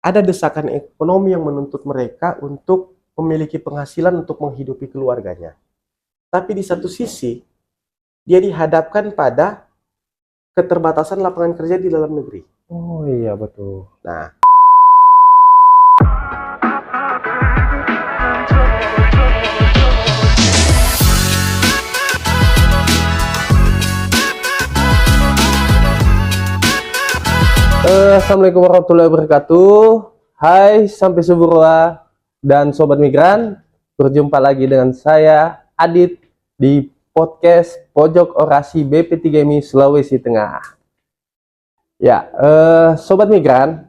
ada desakan ekonomi yang menuntut mereka untuk memiliki penghasilan untuk menghidupi keluarganya. Tapi di satu sisi, dia dihadapkan pada keterbatasan lapangan kerja di dalam negeri. Oh iya betul. Nah, Assalamualaikum warahmatullahi wabarakatuh. Hai sampai sebuah dan sobat migran, berjumpa lagi dengan saya Adit di podcast Pojok Orasi BP3MI Sulawesi Tengah. Ya, sobat migran,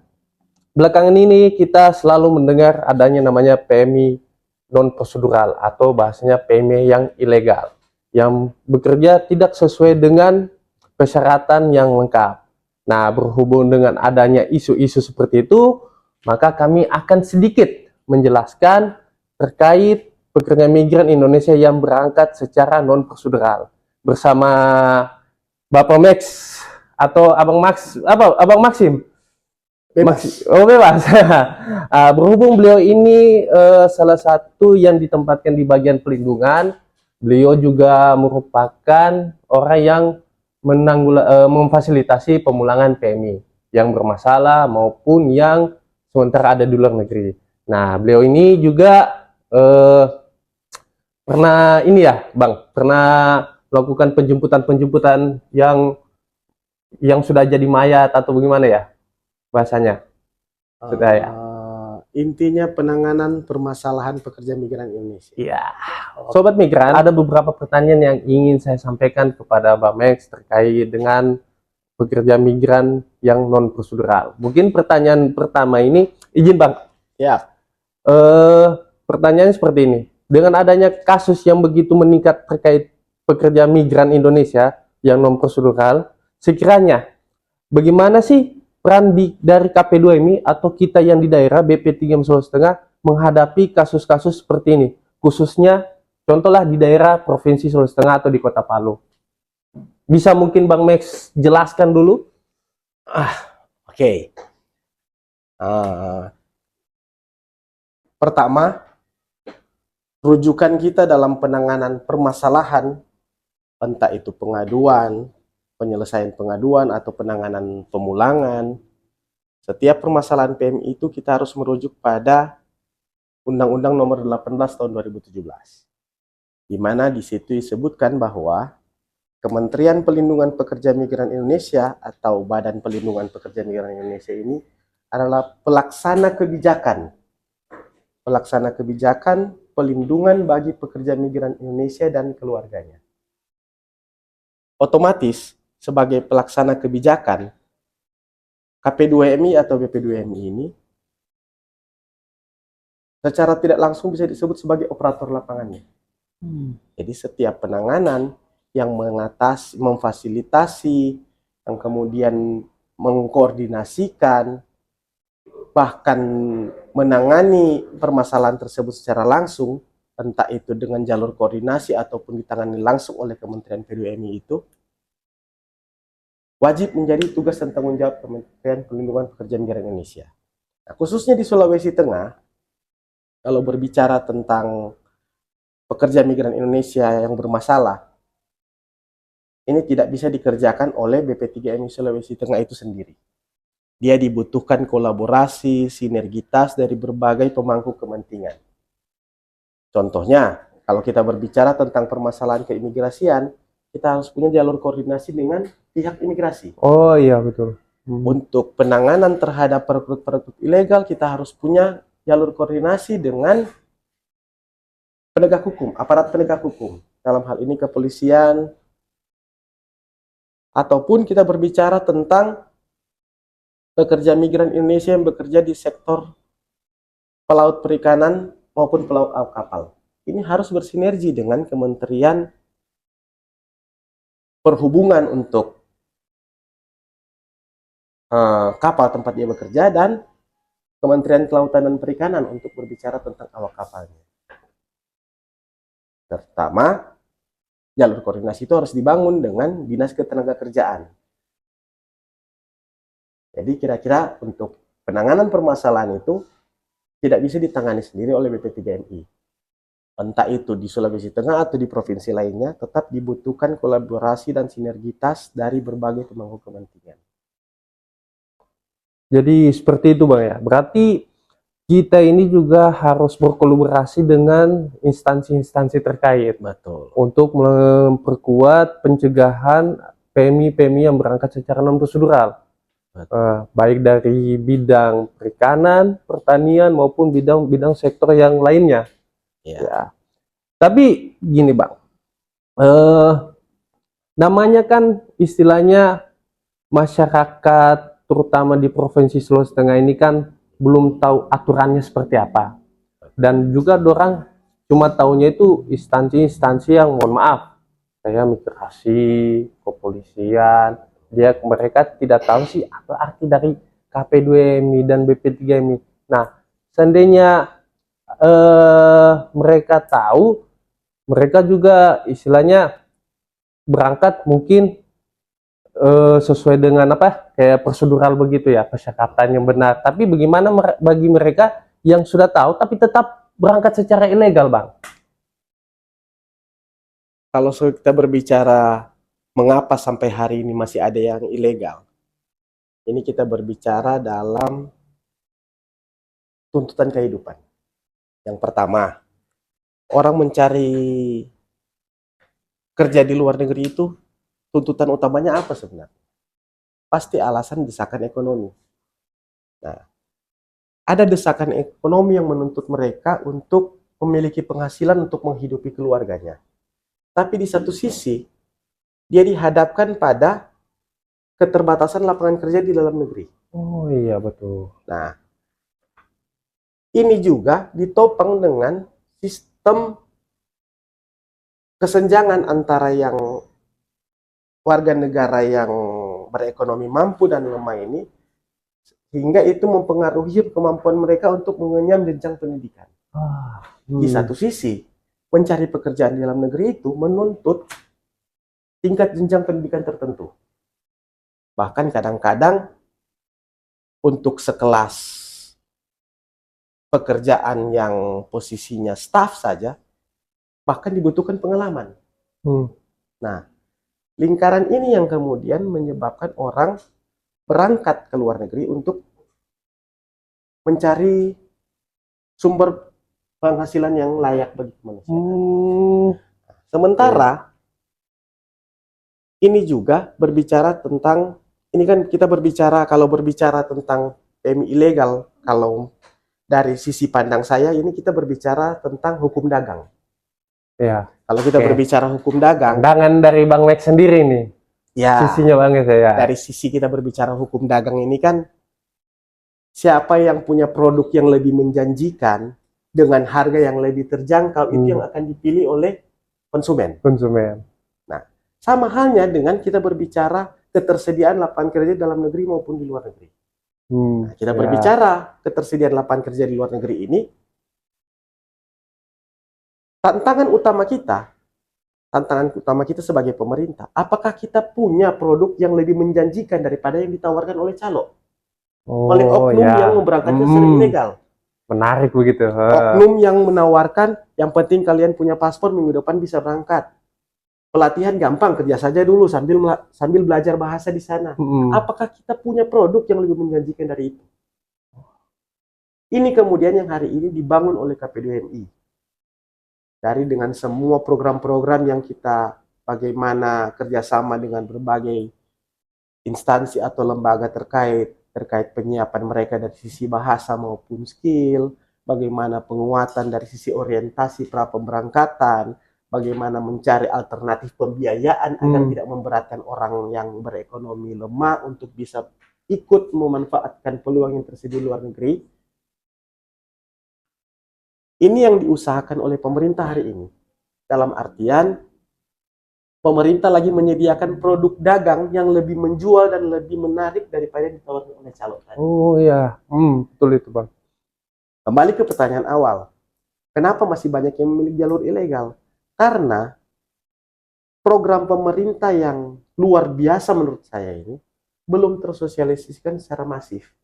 belakangan ini kita selalu mendengar adanya namanya PMI non prosedural atau bahasanya PMI yang ilegal, yang bekerja tidak sesuai dengan persyaratan yang lengkap. Nah, berhubung dengan adanya isu-isu seperti itu, maka kami akan sedikit menjelaskan terkait pekerja migran Indonesia yang berangkat secara non prosedural bersama Bapak Max atau Abang Max, apa Abang Maxim? bebas. Oh bebas. Berhubung beliau ini salah satu yang ditempatkan di bagian pelindungan, beliau juga merupakan orang yang memfasilitasi pemulangan PMI yang bermasalah maupun yang sementara ada di luar negeri. Nah, beliau ini juga pernah ini ya, Bang, pernah melakukan penjemputan yang sudah jadi mayat atau bagaimana ya bahasanya? Sudah ya. Intinya penanganan permasalahan pekerja migran Indonesia. Iya. Sobat migran, ada beberapa pertanyaan yang ingin saya sampaikan kepada Bang Max terkait dengan pekerja migran yang non prosedural. Mungkin pertanyaan pertama ini, izin Bang. Ya. Pertanyaan seperti ini. Dengan adanya kasus yang begitu meningkat terkait pekerja migran Indonesia yang non prosedural, sekiranya bagaimana sih peran dari KP2MI atau kita yang di daerah BP3 Sulawesi Tengah menghadapi kasus-kasus seperti ini, khususnya contohlah di daerah Provinsi Sulawesi Tengah atau di Kota Palu. Bisa mungkin Bang Max jelaskan dulu? Oke. Pertama, rujukan kita dalam penanganan permasalahan, entah itu pengaduan, penyelesaian pengaduan, atau penanganan pemulangan, setiap permasalahan PMI itu kita harus merujuk pada Undang-Undang Nomor 18 Tahun 2017, di mana di situ disebutkan bahwa Kementerian Pelindungan Pekerja Migran Indonesia atau Badan Pelindungan Pekerja Migran Indonesia ini adalah pelaksana kebijakan pelindungan bagi pekerja migran Indonesia dan keluarganya. Otomatis, sebagai pelaksana kebijakan, KP2MI atau BP2MI ini secara tidak langsung bisa disebut sebagai operator lapangannya. Jadi setiap penanganan yang memfasilitasi, yang kemudian mengkoordinasikan, bahkan menangani permasalahan tersebut secara langsung, entah itu dengan jalur koordinasi ataupun ditangani langsung oleh Kementerian P2MI itu, wajib menjadi tugas dan tanggung jawab Kementerian Perlindungan Pekerja Migran Indonesia. Nah, khususnya di Sulawesi Tengah, kalau berbicara tentang pekerja migran Indonesia yang bermasalah, ini tidak bisa dikerjakan oleh BP3MI Sulawesi Tengah itu sendiri. Dia dibutuhkan kolaborasi, sinergitas dari berbagai pemangku kepentingan. Contohnya, kalau kita berbicara tentang permasalahan keimigrasian, kita harus punya jalur koordinasi dengan pihak imigrasi. Oh iya betul. Untuk penanganan terhadap perekrut ilegal, kita harus punya jalur koordinasi dengan penegak hukum, aparat penegak hukum. Dalam hal ini kepolisian, ataupun kita berbicara tentang pekerja migran Indonesia yang bekerja di sektor pelaut perikanan maupun pelaut kapal. Ini harus bersinergi dengan Kementerian Perhubungan untuk kapal tempat dia bekerja dan Kementerian Kelautan dan Perikanan untuk berbicara tentang awak kapalnya. Pertama, jalur koordinasi itu harus dibangun dengan Dinas Ketenagakerjaan. Jadi kira-kira untuk penanganan permasalahan itu tidak bisa ditangani sendiri oleh BP3MI. Entah itu di Sulawesi Tengah atau di provinsi lainnya, tetap dibutuhkan kolaborasi dan sinergitas dari berbagai pemangku kepentingan. Jadi seperti itu Bang ya. Berarti kita ini juga harus berkolaborasi dengan instansi-instansi terkait Betul. untuk memperkuat pencegahan PMI-PMI yang berangkat secara non-prosedural. Baik dari bidang perikanan, pertanian maupun bidang-bidang sektor yang lainnya. Ya. Tapi gini Bang, namanya kan istilahnya masyarakat terutama di Provinsi Sulawesi Tengah ini kan belum tahu aturannya seperti apa. Dan juga dorang cuma tahunya itu instansi-instansi yang mohon maaf, kayak migrasi, kepolisian, mereka tidak tahu sih apa arti dari KP2MI dan BP3MI. Nah, seandainya mereka tahu, mereka juga istilahnya berangkat mungkin sesuai dengan apa kayak prosedural begitu ya, persyaratan yang benar. Tapi bagaimana bagi mereka yang sudah tahu tapi tetap berangkat secara ilegal, Bang? Kalau kita berbicara mengapa sampai hari ini masih ada yang ilegal, ini kita berbicara dalam tuntutan kehidupan. Yang pertama, orang mencari kerja di luar negeri itu tuntutan utamanya apa sebenarnya? Pasti alasan desakan ekonomi. Nah, ada desakan ekonomi yang menuntut mereka untuk memiliki penghasilan untuk menghidupi keluarganya. Tapi di satu sisi, dia dihadapkan pada keterbatasan lapangan kerja di dalam negeri. Oh iya, betul. Nah, ini juga ditopang dengan sistem kesenjangan antara yang warga negara yang berekonomi mampu dan lemah ini, sehingga itu mempengaruhi kemampuan mereka untuk mengenyam jenjang pendidikan. Di satu sisi, mencari pekerjaan di dalam negeri itu menuntut tingkat jenjang pendidikan tertentu. Bahkan kadang-kadang untuk sekelas pekerjaan yang posisinya staff saja, bahkan dibutuhkan pengalaman. Nah, lingkaran ini yang kemudian menyebabkan orang berangkat ke luar negeri untuk mencari sumber penghasilan yang layak bagi manusia. Sementara ini juga berbicara tentang, ini kan kita berbicara, kalau berbicara tentang PMI ilegal, kalau dari sisi pandang saya ini kita berbicara tentang hukum dagang. Ya. Kalau kita berbicara hukum dagang, pandangan dari Bang Max sendiri nih. Ya. Sisinya Bang saya. Dari sisi kita berbicara hukum dagang ini kan, siapa yang punya produk yang lebih menjanjikan dengan harga yang lebih terjangkau itu yang akan dipilih oleh konsumen. Nah, sama halnya dengan kita berbicara ketersediaan lapangan kerja dalam negeri maupun di luar negeri. Nah, kita berbicara ketersediaan lapangan kerja di luar negeri ini, tantangan utama kita sebagai pemerintah, apakah kita punya produk yang lebih menjanjikan daripada yang ditawarkan oleh calo? Oleh oknum yang memberangkatkan secara ilegal. Menarik begitu. Oknum yang menawarkan, yang penting kalian punya paspor, minggu depan bisa berangkat. Pelatihan gampang, kerja saja dulu sambil belajar bahasa di sana. Apakah kita punya produk yang lebih menjanjikan dari itu? Ini kemudian yang hari ini dibangun oleh KP2MI. Dari dengan semua program-program yang kita bagaimana kerjasama dengan berbagai instansi atau lembaga terkait penyiapan mereka dari sisi bahasa maupun skill, bagaimana penguatan dari sisi orientasi pra pemberangkatan, bagaimana mencari alternatif pembiayaan agar tidak memberatkan orang yang berekonomi lemah untuk bisa ikut memanfaatkan peluang yang tersedia di luar negeri. Ini yang diusahakan oleh pemerintah hari ini. Dalam artian, pemerintah lagi menyediakan produk dagang yang lebih menjual dan lebih menarik daripada yang ditawarkan oleh calo tadi. Oh iya, betul itu Bang. Kembali ke pertanyaan awal, kenapa masih banyak yang memilih jalur ilegal? Karena program pemerintah yang luar biasa menurut saya ini belum tersosialisasikan secara masif.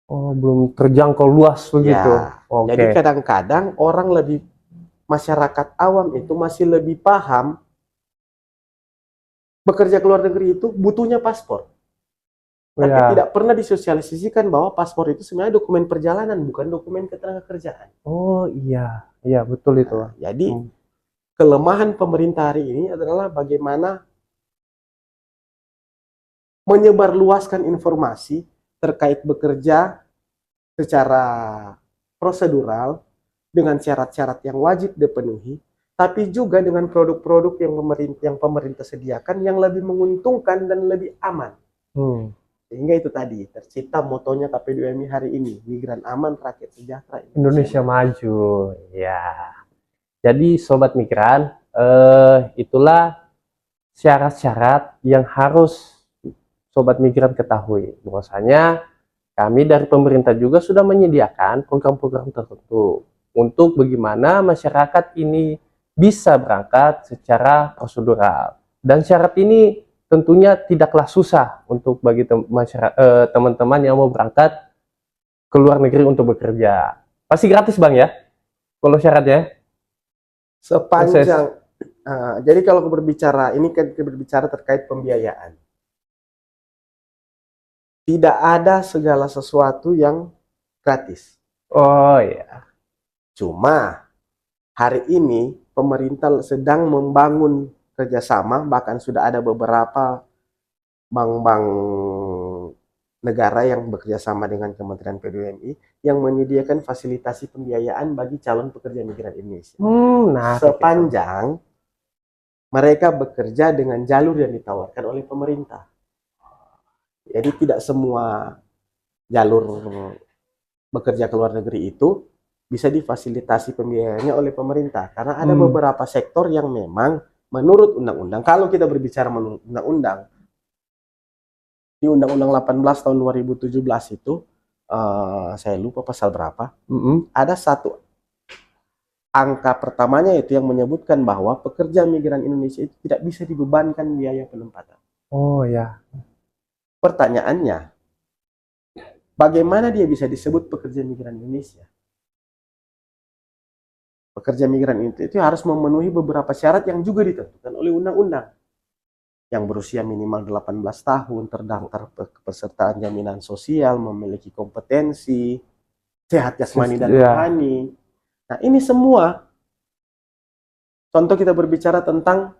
Oh, belum terjangkau luas begitu. Ya, Oke. jadi kadang-kadang masyarakat awam itu masih lebih paham bekerja ke luar negeri itu butuhnya paspor. Tapi Ya. tidak pernah disosialisasikan bahwa paspor itu sebenarnya dokumen perjalanan, bukan dokumen ketenagakerjaan. Oh iya, iya betul itu. Nah, jadi Hmm. kelemahan pemerintah hari ini adalah bagaimana menyebarluaskan informasi terkait bekerja secara prosedural dengan syarat-syarat yang wajib dipenuhi, tapi juga dengan produk-produk yang pemerintah sediakan yang lebih menguntungkan dan lebih aman. Hmm. Sehingga itu tadi tercipta motonya KP2MI hari ini, migran aman, rakyat sejahtera, Indonesia maju. Ya. Jadi sobat migran, itulah syarat-syarat yang harus sobat migran ketahui. Bahwasanya kami dari pemerintah juga sudah menyediakan program-program tertentu untuk bagaimana masyarakat ini bisa berangkat secara prosedural. Dan syarat ini tentunya tidaklah susah untuk bagi teman-teman yang mau berangkat ke luar negeri untuk bekerja. Pasti gratis Bang ya, kalau syaratnya. sepanjang jadi kalau berbicara ini kan kita berbicara terkait pembiayaan. Tidak ada segala sesuatu yang gratis. Oh ya. Cuma hari ini pemerintah sedang membangun kerjasama, bahkan sudah ada beberapa bank-bank negara yang bekerja sama dengan Kementerian P2MI yang menyediakan fasilitasi pembiayaan bagi calon pekerja migran Indonesia. Nah, Sepanjang mereka bekerja dengan jalur yang ditawarkan oleh pemerintah. Jadi tidak semua jalur bekerja ke luar negeri itu bisa difasilitasi pembiayaannya oleh pemerintah. Karena ada beberapa sektor yang memang menurut undang-undang, kalau kita berbicara menurut undang-undang, di Undang-Undang 18 tahun 2017 itu, saya lupa pasal berapa, ada satu angka pertamanya itu yang menyebutkan bahwa pekerja migran Indonesia itu tidak bisa dibebankan biaya penempatan. Oh ya. Pertanyaannya, bagaimana dia bisa disebut pekerja migran Indonesia? Pekerja migran itu harus memenuhi beberapa syarat yang juga ditentukan oleh undang-undang. Yang berusia minimal 18 tahun, terdaftar kepesertaan jaminan sosial, memiliki kompetensi, sehat jasmani dan rohani. Nah, ini semua contoh kita berbicara tentang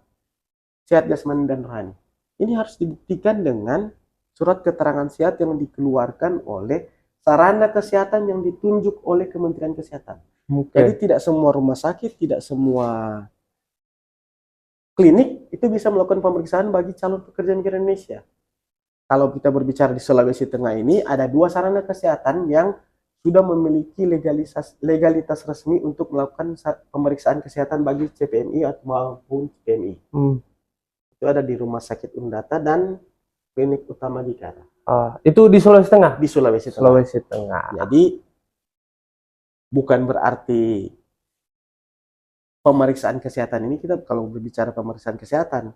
sehat jasmani dan rohani. Ini harus dibuktikan dengan surat keterangan sehat yang dikeluarkan oleh sarana kesehatan yang ditunjuk oleh Kementerian Kesehatan. Jadi tidak semua rumah sakit, tidak semua klinik itu bisa melakukan pemeriksaan bagi calon pekerja migran Indonesia. Kalau kita berbicara di Sulawesi Tengah ini, ada 2 sarana kesehatan yang sudah memiliki legalitas resmi untuk melakukan pemeriksaan kesehatan bagi CPNI maupun CPMI. Itu ada di Rumah Sakit Undata dan Klinik Utama Bikara. Itu di Sulawesi Tengah? Di Sulawesi Tengah. Sulawesi Tengah. Jadi bukan berarti pemeriksaan kesehatan ini, kita kalau berbicara pemeriksaan kesehatan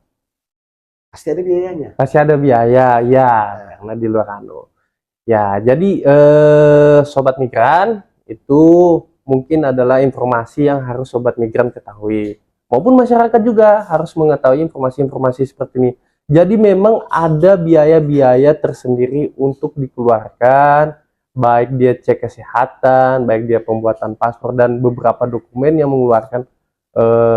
pasti ada biayanya. Pasti ada biaya, ya, karena di luar Ya, jadi sobat migran itu mungkin adalah informasi yang harus sobat migran ketahui. Maupun masyarakat juga harus mengetahui informasi-informasi seperti ini. Jadi memang ada biaya-biaya tersendiri untuk dikeluarkan, baik dia cek kesehatan, baik dia pembuatan paspor dan beberapa dokumen yang mengeluarkan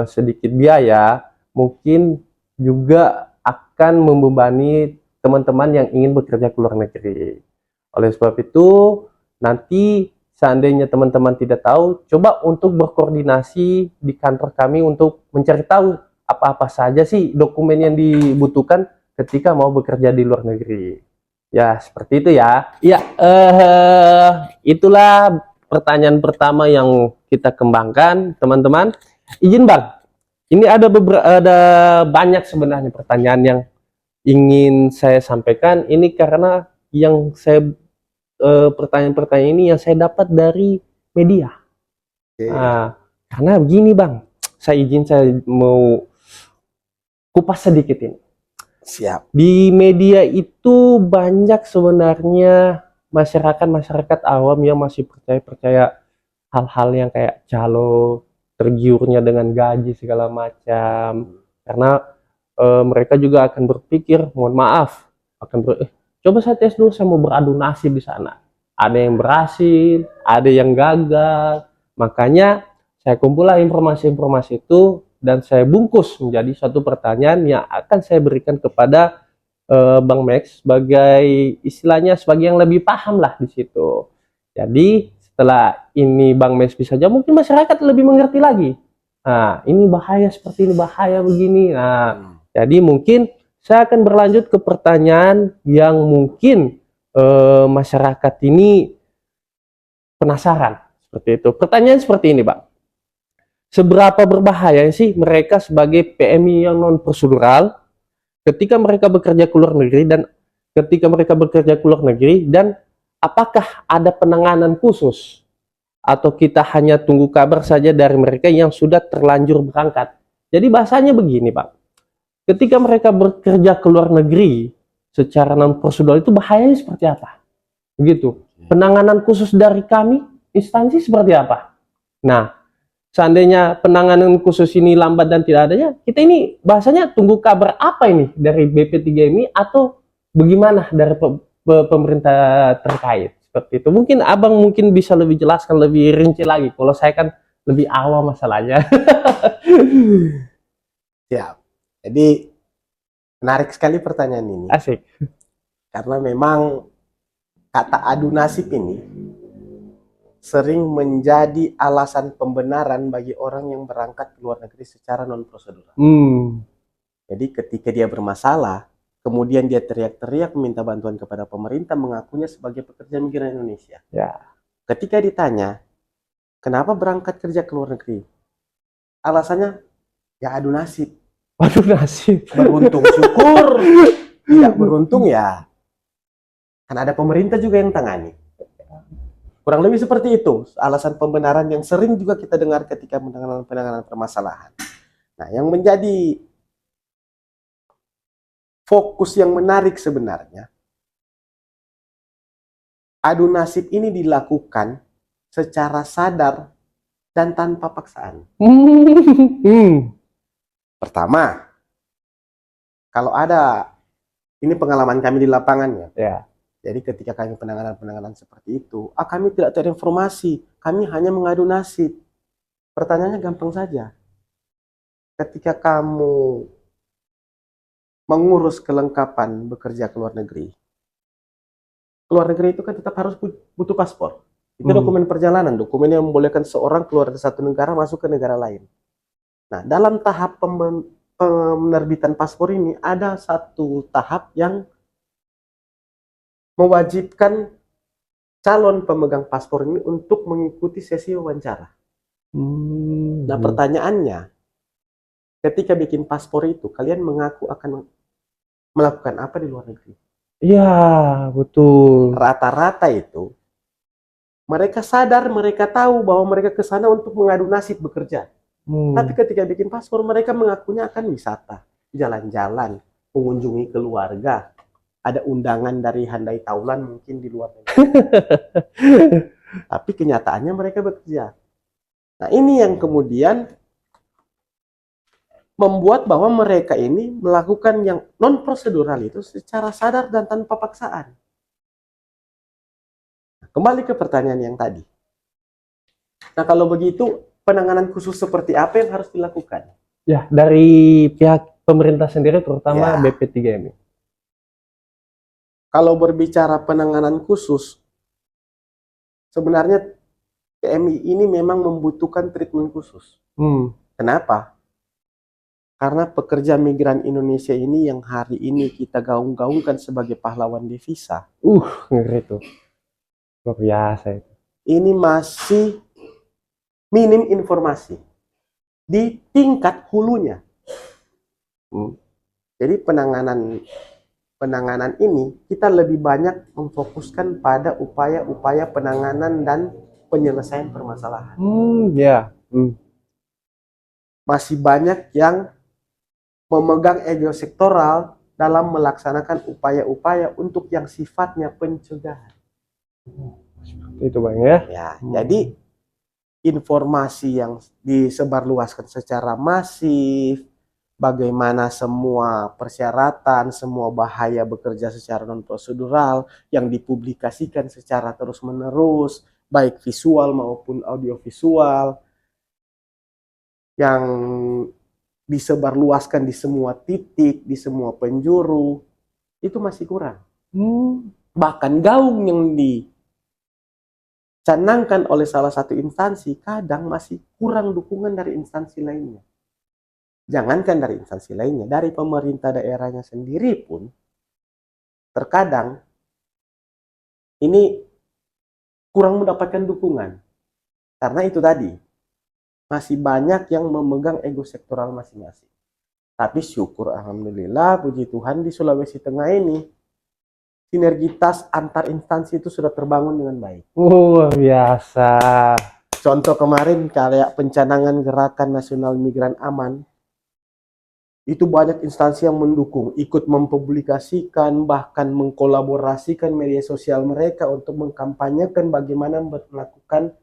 sedikit biaya, mungkin juga akan membebani teman-teman yang ingin bekerja ke luar negeri. Oleh sebab itu, nanti seandainya teman-teman tidak tahu, coba untuk berkoordinasi di kantor kami untuk mencari tahu apa-apa saja sih dokumen yang dibutuhkan ketika mau bekerja di luar negeri. Ya, seperti itu ya. Ya, itulah pertanyaan pertama yang kita kembangkan, teman-teman. Izin Bang, ini ada banyak sebenarnya pertanyaan yang ingin saya sampaikan. Ini karena yang saya pertanyaan-pertanyaan ini yang saya dapat dari media. Karena begini Bang, saya mau kupas sedikit ini. Siap. Di media itu banyak sebenarnya masyarakat awam yang masih percaya hal-hal yang kayak calo, tergiurnya dengan gaji segala macam. Karena mereka juga akan berpikir, mohon maaf, coba saya tes dulu, saya mau beradu nasib di sana. Ada yang berhasil, ada yang gagal. Makanya saya kumpullah informasi-informasi itu dan saya bungkus menjadi satu pertanyaan yang akan saya berikan kepada Bang Max sebagai istilahnya sebagai yang lebih paham lah di situ. Jadi setelah ini Bang Max bisa jawab, mungkin masyarakat lebih mengerti lagi. Nah, ini bahaya seperti ini, bahaya begini. Nah, jadi mungkin saya akan berlanjut ke pertanyaan yang mungkin masyarakat ini penasaran seperti itu. Pertanyaan seperti ini, Bang. Seberapa berbahaya sih mereka sebagai PMI yang non prosedural ketika mereka bekerja ke luar negeri dan apakah ada penanganan khusus atau kita hanya tunggu kabar saja dari mereka yang sudah terlanjur berangkat. Jadi bahasanya begini, Pak. Ketika mereka bekerja ke luar negeri secara non prosedural itu bahayanya seperti apa? Begitu. Penanganan khusus dari kami instansi seperti apa? Nah, seandainya penanganan khusus ini lambat dan tidak adanya, kita ini bahasanya tunggu kabar apa ini dari BP3MI atau bagaimana dari pemerintah terkait seperti itu. Mungkin Abang mungkin bisa lebih jelaskan lebih rinci lagi. Kalau saya kan lebih awam masalahnya. Siap. Jadi menarik sekali pertanyaan ini. Asik. Karena memang kata adu nasib ini sering menjadi alasan pembenaran bagi orang yang berangkat ke luar negeri secara non prosedural. Jadi ketika dia bermasalah, kemudian dia teriak-teriak meminta bantuan kepada pemerintah, mengakunya sebagai pekerja migran Indonesia. Ya. Ketika ditanya, kenapa berangkat kerja ke luar negeri? Alasannya, ya adu nasib. Waduh, nasib. Beruntung syukur, tidak beruntung ya. Kan ada pemerintah juga yang tangani. Kurang lebih seperti itu, alasan pembenaran yang sering juga kita dengar ketika penanganan permasalahan. Nah, yang menjadi fokus yang menarik sebenarnya, adu nasib ini dilakukan secara sadar dan tanpa paksaan. Pertama, kalau ada, ini pengalaman kami di lapangan ya. Jadi ketika kami penanganan seperti itu, kami tidak terinformasi, kami hanya mengadu nasib. Pertanyaannya gampang saja. Ketika kamu mengurus kelengkapan bekerja ke luar negeri itu kan tetap harus butuh paspor. Itu dokumen perjalanan, dokumen yang membolehkan seorang keluar dari satu negara masuk ke negara lain. Nah, dalam tahap penerbitan paspor ini ada satu tahap yang mewajibkan calon pemegang paspor ini untuk mengikuti sesi wawancara. Nah, pertanyaannya, ketika bikin paspor itu, kalian mengaku akan melakukan apa di luar negeri? Iya, betul. Rata-rata itu, mereka sadar, mereka tahu bahwa mereka ke sana untuk mengadu nasib bekerja. Tapi ketika bikin paspor, mereka mengakunya akan wisata, jalan-jalan, mengunjungi keluarga, ada undangan dari handai taulan mungkin di luar negeri. Tapi kenyataannya mereka bekerja. Nah, ini yang kemudian membuat bahwa mereka ini melakukan yang non prosedural itu secara sadar dan tanpa paksaan. Nah, kembali ke pertanyaan yang tadi. Nah, kalau begitu penanganan khusus seperti apa yang harus dilakukan? Ya, dari pihak pemerintah sendiri terutama BP3MI. Kalau berbicara penanganan khusus, sebenarnya PMI ini memang membutuhkan treatment khusus. Kenapa? Karena pekerja migran Indonesia ini yang hari ini kita gaung-gaungkan sebagai pahlawan devisa. Ngeri tuh. Luar biasa itu. Ini masih minim informasi di tingkat hulunya. Jadi penanganan ini kita lebih banyak memfokuskan pada upaya-upaya penanganan dan penyelesaian permasalahan. Masih banyak yang memegang ego sektoral dalam melaksanakan upaya-upaya untuk yang sifatnya pencegahan. Itu Bang ya. Ya, jadi informasi yang disebarluaskan secara masif, bagaimana semua persyaratan, semua bahaya bekerja secara non prosedural yang dipublikasikan secara terus-menerus, baik visual maupun audiovisual, yang disebarluaskan di semua titik, di semua penjuru, itu masih kurang. Bahkan gaung yang dicanangkan oleh salah satu instansi kadang masih kurang dukungan dari instansi lainnya. Jangankan dari instansi lainnya, dari pemerintah daerahnya sendiri pun terkadang ini kurang mendapatkan dukungan. Karena itu tadi, masih banyak yang memegang ego sektoral masing-masing. Tapi syukur alhamdulillah, puji Tuhan di Sulawesi Tengah ini sinergitas antar instansi itu sudah terbangun dengan baik. Luar biasa. Contoh kemarin kayak pencanangan Gerakan Nasional Migran Aman, itu banyak instansi yang mendukung, ikut mempublikasikan, bahkan mengkolaborasikan media sosial mereka untuk mengkampanyekan bagaimana melakukan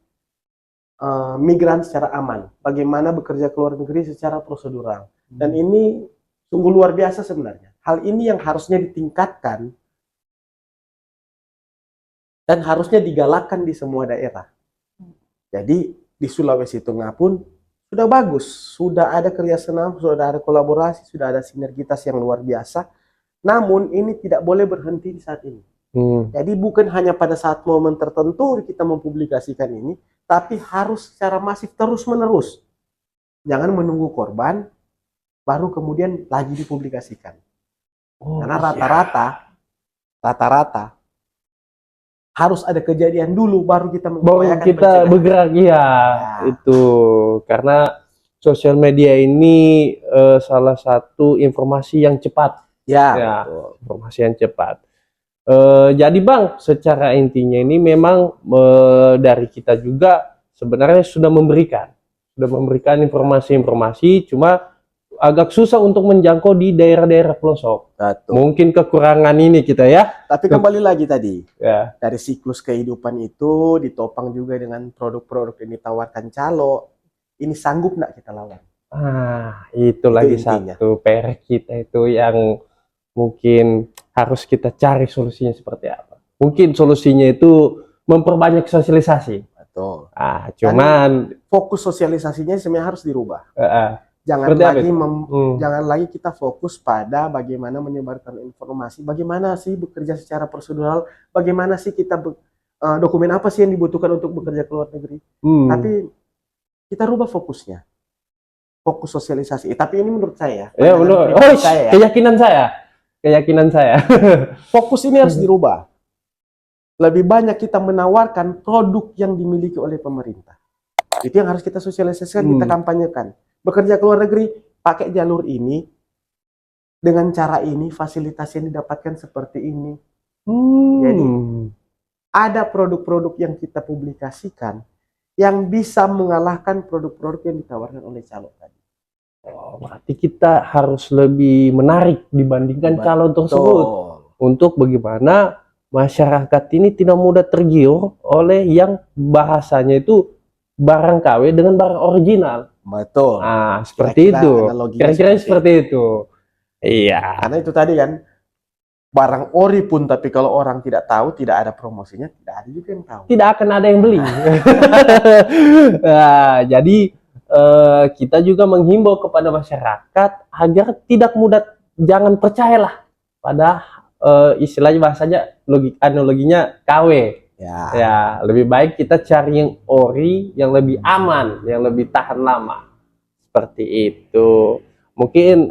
migran secara aman, bagaimana bekerja ke luar negeri secara prosedural. Dan ini sungguh luar biasa sebenarnya. Hal ini yang harusnya ditingkatkan dan harusnya digalakkan di semua daerah. Jadi di Sulawesi Tengah pun sudah bagus, sudah ada kerjasama, sudah ada kolaborasi, sudah ada sinergitas yang luar biasa. Namun ini tidak boleh berhenti di saat ini. Jadi bukan hanya pada saat momen tertentu kita mempublikasikan ini, tapi harus secara masif terus-menerus. Jangan menunggu korban, baru kemudian lagi dipublikasikan. Karena rata-rata harus ada kejadian dulu baru kita bergerak ya. Itu karena sosial media ini salah satu informasi yang cepat ya. Informasi yang cepat. Jadi Bang, secara intinya ini memang dari kita juga sebenarnya sudah memberikan informasi-informasi, cuma agak susah untuk menjangkau di daerah-daerah pelosok. Betul. Mungkin kekurangan ini kita ya. Tapi kembali lagi tadi, ya. Dari siklus kehidupan itu ditopang juga dengan produk-produk yang ditawarkan calo. Ini sanggup nggak kita lawan? Itu lagi intinya. Satu PR kita itu yang mungkin harus kita cari solusinya seperti apa. Mungkin solusinya itu memperbanyak sosialisasi. Betul. Cuman fokus sosialisasinya sebenarnya harus dirubah. Jangan lagi kita fokus pada bagaimana menyebarkan informasi, bagaimana sih bekerja secara prosedural, bagaimana sih kita dokumen apa sih yang dibutuhkan untuk bekerja ke luar negeri. Tapi kita rubah fokusnya. Fokus sosialisasi. Tapi ini menurut saya. Keyakinan saya. Fokus ini harus dirubah. Lebih banyak kita menawarkan produk yang dimiliki oleh pemerintah. Itu yang harus kita sosialisasikan, kita kampanyekan. Bekerja ke luar negeri, pakai jalur ini, dengan cara ini, fasilitas yang didapatkan seperti ini. Jadi, ada produk-produk yang kita publikasikan yang bisa mengalahkan produk-produk yang ditawarkan oleh calo tadi. Berarti kita harus lebih menarik dibandingkan calon tersebut. Untuk bagaimana masyarakat ini tidak mudah tergiur oleh yang bahasanya itu barang KW dengan barang original. Betul. Seperti itu. Kira-kira seperti itu. Iya. Karena itu tadi kan, barang ori pun tapi kalau orang tidak tahu, tidak ada promosinya, tidak ada juga yang tahu. Tidak akan ada yang beli. Jadi kita juga menghimbau kepada masyarakat agar tidak mudah, jangan percayalah pada istilahnya bahasanya analoginya KW. Ya, lebih baik kita cari yang ori, yang lebih aman, yang lebih tahan lama. Seperti itu. Mungkin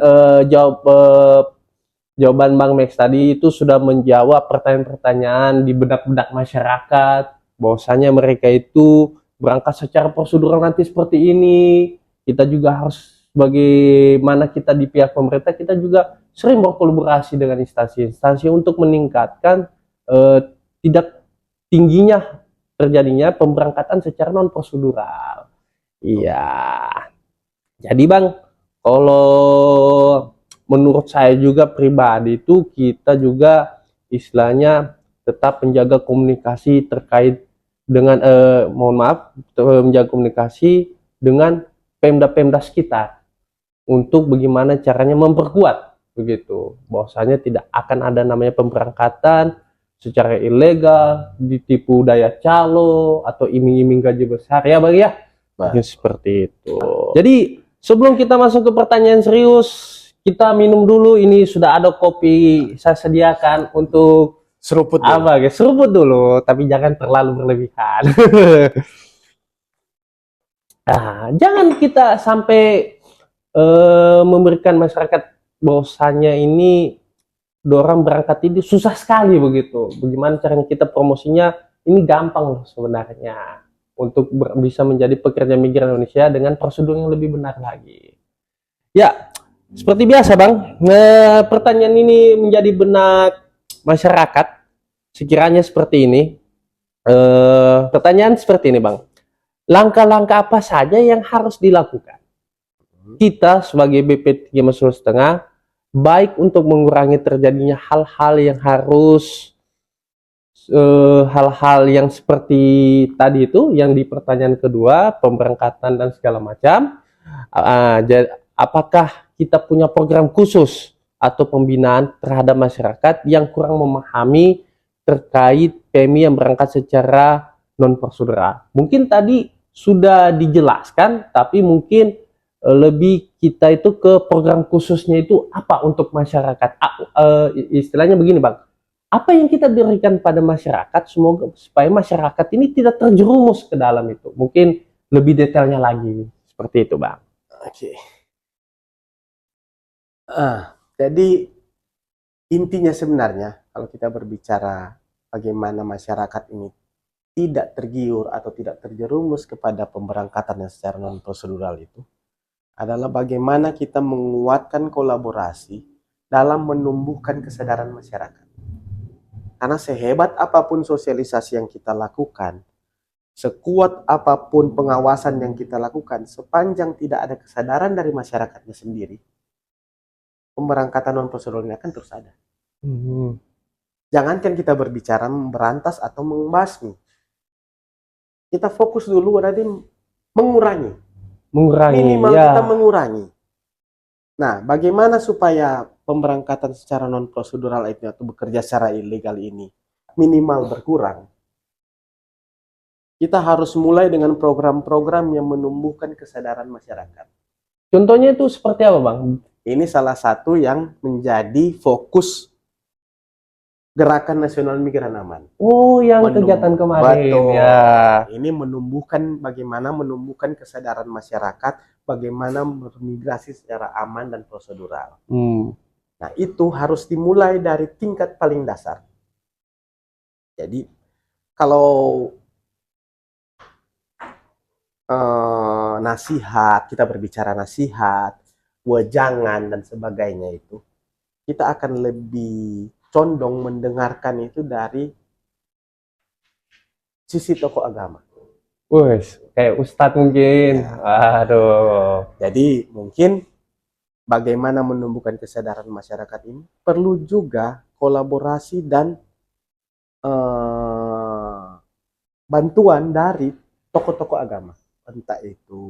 jawaban Bang Max tadi itu sudah menjawab pertanyaan-pertanyaan di benak-benak masyarakat, bahwasanya mereka itu berangkat secara prosedural nanti seperti ini. Kita juga harus, bagaimana kita di pihak pemerintah, kita juga sering berkolaborasi dengan instansi-instansi untuk meningkatkan tidak tingginya terjadinya pemberangkatan secara non prosedural. Iya. Jadi Bang, kalau menurut saya juga pribadi itu kita juga istilahnya tetap menjaga komunikasi terkait dengan menjaga komunikasi dengan Pemda-Pemda sekitar untuk bagaimana caranya memperkuat begitu. Bahwasanya tidak akan ada namanya pemberangkatan secara ilegal, ditipu daya calo atau iming-iming gaji besar ya Bang ya. Mungkin seperti itu. Jadi sebelum kita masuk ke pertanyaan serius, kita minum dulu. Ini sudah ada kopi saya sediakan untuk Seruput dulu. apa guys? Seruput dulu, tapi jangan terlalu berlebihan. Nah, jangan kita sampai memberikan masyarakat bahwasanya ini orang berangkat ini susah sekali begitu. Bagaimana caranya kita promosinya? Ini gampang loh sebenarnya untuk bisa menjadi pekerja migran Indonesia dengan prosedur yang lebih benar lagi. Ya, seperti biasa Bang, pertanyaan ini menjadi benak masyarakat. Sekiranya seperti ini, pertanyaan seperti ini Bang. Langkah-langkah apa saja yang harus dilakukan kita sebagai BP 3 Sulawesi Tengah, baik untuk mengurangi terjadinya hal-hal yang harus hal-hal yang seperti tadi itu yang di pertanyaan kedua, pemberangkatan dan segala macam. Apakah kita punya program khusus atau pembinaan terhadap masyarakat yang kurang memahami terkait PMI yang berangkat secara non prosedural? Mungkin tadi sudah dijelaskan, tapi mungkin lebih kita itu ke program khususnya itu apa untuk masyarakat. Istilahnya begini Bang, apa yang kita berikan pada masyarakat semoga supaya masyarakat ini tidak terjerumus ke dalam itu. Mungkin lebih detailnya lagi seperti itu Bang. Oke. Jadi intinya sebenarnya kalau kita berbicara bagaimana masyarakat ini tidak tergiur atau tidak terjerumus kepada pemberangkatan yang secara non prosedural itu adalah bagaimana kita menguatkan kolaborasi dalam menumbuhkan kesadaran masyarakat. Karena sehebat apapun sosialisasi yang kita lakukan, sekuat apapun pengawasan yang kita lakukan, sepanjang tidak ada kesadaran dari masyarakatnya sendiri, pemberangkatan non prosedural ini akan terus ada. Jangankan kita berbicara memberantas atau membasmi, kita fokus dulu berarti mengurangi. Minimal ya. kita mengurangi. Nah, bagaimana supaya pemberangkatan secara non prosedural itu atau bekerja secara ilegal ini minimal berkurang? Kita harus mulai dengan program-program yang menumbuhkan kesadaran masyarakat. Contohnya itu seperti apa Bang? Ini salah satu yang menjadi fokus Gerakan Nasional Migran Aman. Oh, yang kegiatan kemarin. Betul. Ya. Ini bagaimana menumbuhkan kesadaran masyarakat, bagaimana bermigrasi secara aman dan prosedural. Nah, itu harus dimulai dari tingkat paling dasar. Jadi, kalau nasihat, kita berbicara nasihat, wejangan, dan sebagainya itu, kita akan lebih condong mendengarkan itu dari sisi tokoh agama. Kayak ustadz mungkin. Ya. Aduh. Jadi mungkin bagaimana menumbuhkan kesadaran masyarakat ini perlu juga kolaborasi dan bantuan dari tokoh-tokoh agama. Entah itu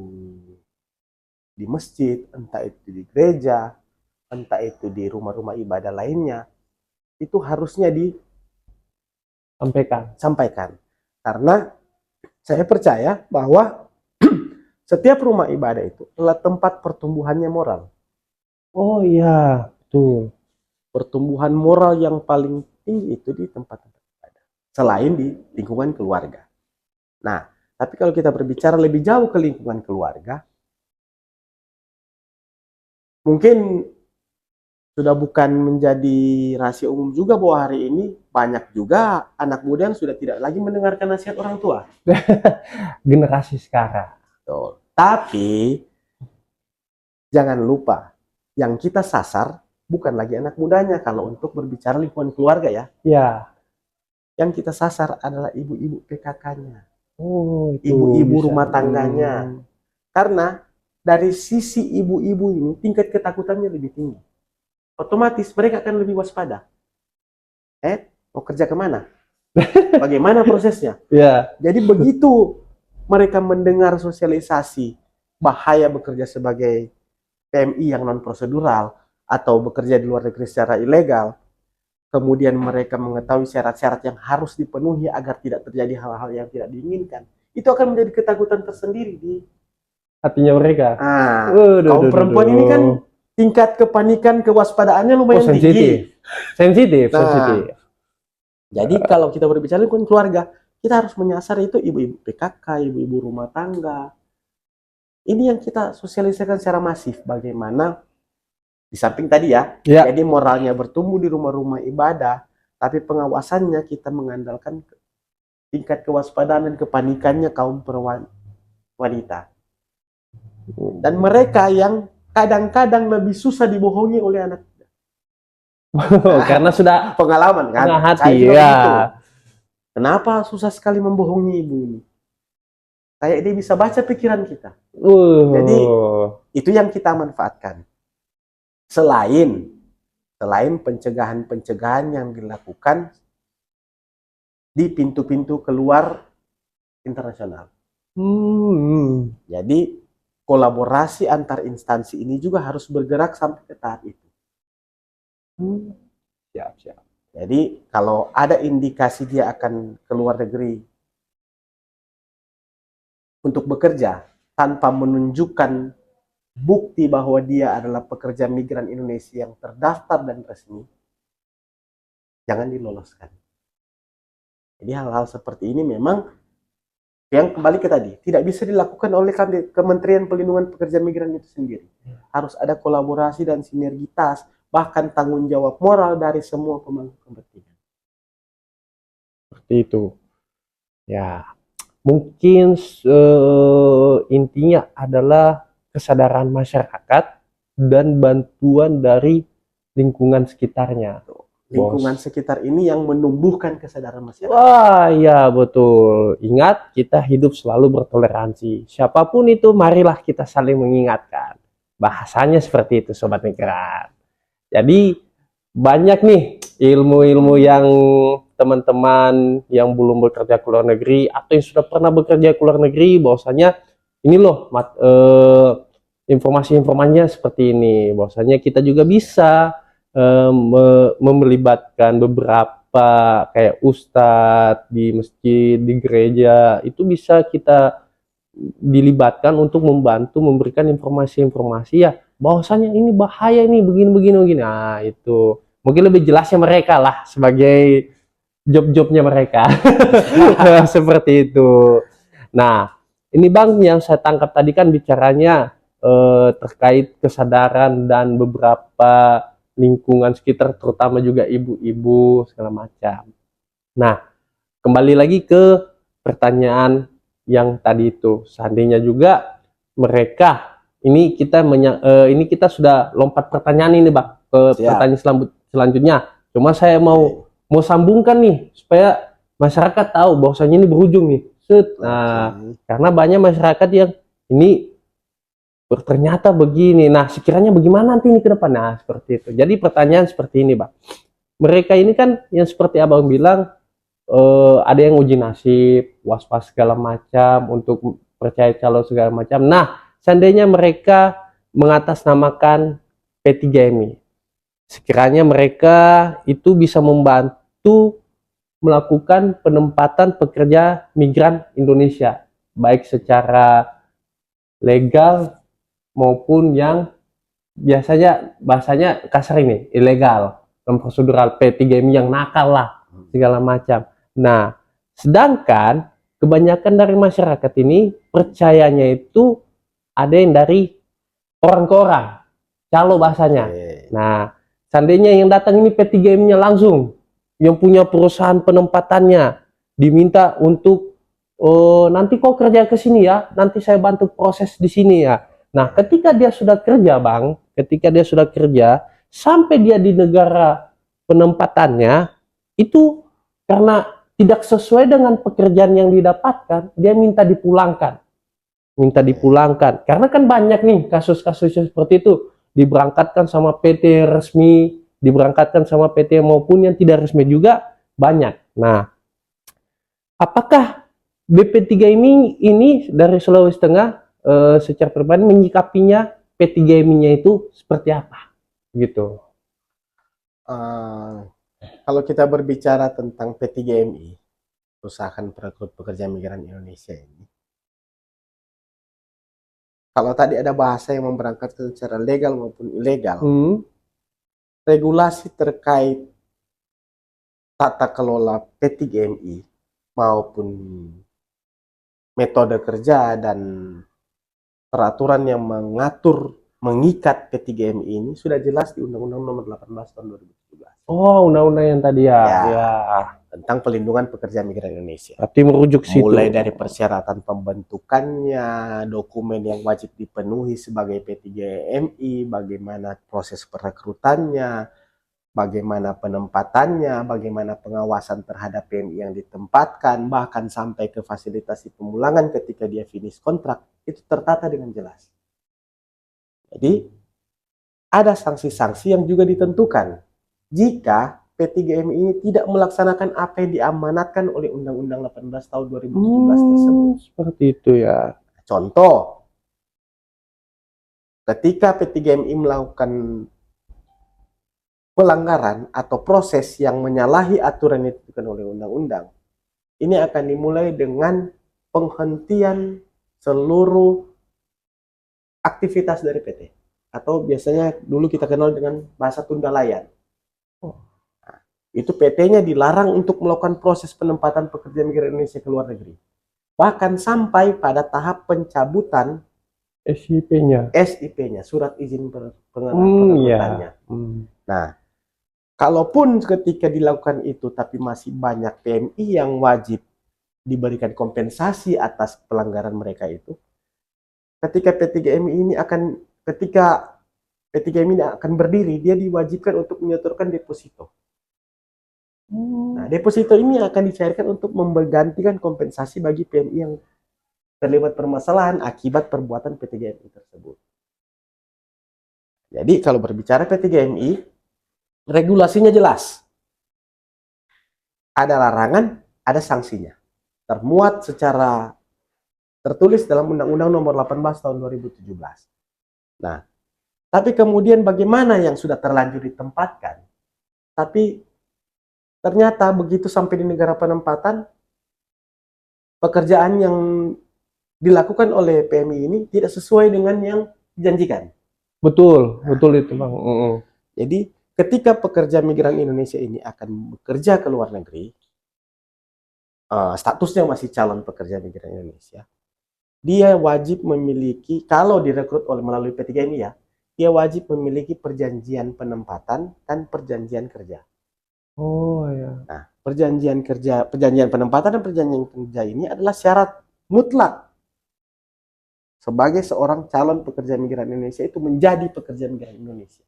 di masjid, entah itu di gereja, entah itu di rumah-rumah ibadah lainnya. Itu harusnya disampaikan. Karena saya percaya bahwa setiap rumah ibadah itu adalah tempat pertumbuhannya moral. Oh iya, betul. Pertumbuhan moral yang paling tinggi itu di tempat-tempat ibadah. Selain di lingkungan keluarga. Nah, tapi kalau kita berbicara lebih jauh ke lingkungan keluarga, mungkin sudah bukan menjadi rahasia umum juga bahwa hari ini banyak juga anak muda yang sudah tidak lagi mendengarkan nasihat orang tua. Generasi sekarang. Betul. Tapi jangan lupa yang kita sasar bukan lagi anak mudanya kalau untuk berbicara lingkungan keluarga ya. Ya. Yang kita sasar adalah ibu-ibu PKK-nya. Oh, ibu-ibu rumah tangganya. Karena dari sisi ibu-ibu ini tingkat ketakutannya lebih tinggi. Otomatis mereka akan lebih waspada. Mau kerja kemana? Bagaimana prosesnya? Ya. Jadi begitu mereka mendengar sosialisasi bahaya bekerja sebagai PMI yang non prosedural atau bekerja di luar negeri secara ilegal, kemudian mereka mengetahui syarat-syarat yang harus dipenuhi agar tidak terjadi hal-hal yang tidak diinginkan, itu akan menjadi ketakutan tersendiri di Hatinya mereka. kaum perempuan ini kan tingkat kepanikan, kewaspadaannya lumayan tinggi. Sensitif. Jadi kalau kita berbicara dengan keluarga, kita harus menyasar itu ibu-ibu PKK, ibu-ibu rumah tangga. Ini yang kita sosialisasikan secara masif. Bagaimana di samping tadi ya, jadi moralnya bertumbuh di rumah-rumah ibadah, tapi pengawasannya kita mengandalkan tingkat kewaspadaan dan kepanikannya kaum wanita. Dan mereka yang kadang-kadang lebih susah dibohongi oleh anak. Karena sudah pengalaman kan, hati ya. Gitu. Kenapa susah sekali membohongi ibu ini? Kayak dia bisa baca pikiran kita. Jadi itu yang kita manfaatkan. Selain pencegahan yang dilakukan di pintu-pintu keluar internasional. Jadi kolaborasi antar instansi ini juga harus bergerak sampai ke tahap itu. Siap. Jadi kalau ada indikasi dia akan keluar negeri untuk bekerja tanpa menunjukkan bukti bahwa dia adalah pekerja migran Indonesia yang terdaftar dan resmi, jangan diloloskan. Jadi hal-hal seperti ini memang yang kembali ke tadi, tidak bisa dilakukan oleh Kementerian Pelindungan Pekerja Migran itu sendiri. Harus ada kolaborasi dan sinergitas, bahkan tanggung jawab moral dari semua pemangku kepentingan. Seperti itu. Ya, mungkin intinya adalah kesadaran masyarakat dan bantuan dari lingkungan sekitarnya. Lingkungan sekitar ini yang menumbuhkan kesadaran masyarakat. Wah, ya betul. Ingat, kita hidup selalu bertoleransi. Siapapun itu, marilah kita saling mengingatkan. Bahasanya seperti itu, Sobat Migran. Jadi, banyak nih ilmu-ilmu yang teman-teman yang belum bekerja ke luar negeri atau yang sudah pernah bekerja ke luar negeri, bahwasanya ini loh informasi-informasinya seperti ini. Bahwasanya kita juga bisa melibatkan beberapa kayak ustadz di masjid, di gereja, itu bisa kita dilibatkan untuk membantu memberikan informasi-informasi ya bahwasanya ini bahaya, ini begini. Nah, itu mungkin lebih jelasnya mereka lah sebagai job-jobnya mereka. Seperti itu. Nah, ini Bang yang saya tangkap tadi kan bicaranya terkait kesadaran dan beberapa lingkungan sekitar, terutama juga ibu-ibu segala macam. Nah, kembali lagi ke pertanyaan yang tadi itu, seandainya juga mereka ini kita sudah lompat pertanyaan ini Bang ke pertanyaan selanjutnya. Cuma saya mau sambungkan nih supaya masyarakat tahu bahwasanya ini berujung nih. Nah, karena banyak masyarakat yang ini ternyata begini. Nah, sekiranya bagaimana nanti ini ke depan? Nah, seperti itu. Jadi pertanyaan seperti ini, Bang. Mereka ini kan yang seperti Abang bilang, ada yang uji nasib, was-was segala macam, untuk percaya calon segala macam. Nah, seandainya mereka mengatasnamakan P3MI, sekiranya mereka itu bisa membantu melakukan penempatan pekerja migran Indonesia, baik secara legal maupun yang biasanya bahasanya kasar ini, ilegal, non prosedural, P3MI yang nakal lah, segala macam. Nah, sedangkan kebanyakan dari masyarakat ini percayanya itu ada yang dari orang ke orang, calo bahasanya. Nah, seandainya yang datang ini P3MI-nya langsung, yang punya perusahaan penempatannya, diminta untuk nanti kau kerja ke sini ya, nanti saya bantu proses di sini ya. Nah, ketika dia sudah kerja, Bang, sampai dia di negara penempatannya, itu karena tidak sesuai dengan pekerjaan yang didapatkan, dia minta dipulangkan. Karena kan banyak nih kasus-kasus seperti itu, diberangkatkan sama PT resmi, diberangkatkan sama PT maupun yang tidak resmi juga banyak. Nah, Apakah BP3 ini dari Sulawesi Tengah secara pribadi menyikapinya P3MI-nya itu seperti apa? Gitu. Kalau kita berbicara tentang P3MI, Perusahaan Perekrut Pekerja Migran Indonesia ini, kalau tadi ada bahasa yang memberangkatkan secara legal maupun ilegal, regulasi terkait tata kelola P3MI maupun metode kerja dan peraturan yang mengikat P3MI ini sudah jelas di Undang-Undang Nomor 18 Tahun 2017. Oh, undang-undang yang tadi ya. Ya. Tentang pelindungan pekerja migran Indonesia. Berarti merujuk situ. Mulai dari persyaratan pembentukannya, dokumen yang wajib dipenuhi sebagai P3MI, bagaimana proses perekrutannya, bagaimana penempatannya, bagaimana pengawasan terhadap PMI yang ditempatkan, bahkan sampai ke fasilitasi pemulangan ketika dia finish kontrak, itu tertata dengan jelas. Jadi, ada sanksi-sanksi yang juga ditentukan jika P3MI ini tidak melaksanakan apa yang diamanatkan oleh Undang-Undang 18 tahun 2017 tersebut. Seperti itu ya. Contoh, ketika P3MI melakukan pelanggaran atau proses yang menyalahi aturan yang ditentukan oleh undang-undang, ini akan dimulai dengan penghentian seluruh aktivitas dari PT, atau biasanya dulu kita kenal dengan bahasa tunda layan. Nah, itu PT-nya dilarang untuk melakukan proses penempatan pekerja migran Indonesia ke luar negeri, bahkan sampai pada tahap pencabutan SIP-nya, surat izin perekrutannya. Nah, kalaupun ketika dilakukan itu tapi masih banyak PMI yang wajib diberikan kompensasi atas pelanggaran mereka itu, ketika P3MI ini akan berdiri, dia diwajibkan untuk menyetorkan deposito. Nah, deposito ini akan dicairkan untuk menggantikan kompensasi bagi PMI yang terlibat permasalahan akibat perbuatan P3MI tersebut. Jadi kalau berbicara P3MI, regulasinya jelas. Ada larangan, ada sanksinya. Termuat secara tertulis dalam Undang-Undang Nomor 18 Tahun 2017. Nah, tapi kemudian bagaimana yang sudah terlanjur ditempatkan, tapi ternyata begitu sampai di negara penempatan, pekerjaan yang dilakukan oleh PMI ini tidak sesuai dengan yang dijanjikan. Betul itu Bang. Jadi ketika pekerja migran Indonesia ini akan bekerja ke luar negeri, statusnya masih calon pekerja migran Indonesia, dia wajib memiliki, kalau direkrut melalui P3MI ya, dia wajib memiliki perjanjian penempatan dan perjanjian kerja. Oh ya. Nah, perjanjian penempatan dan perjanjian kerja ini adalah syarat mutlak sebagai seorang calon pekerja migran Indonesia itu menjadi pekerja migran Indonesia.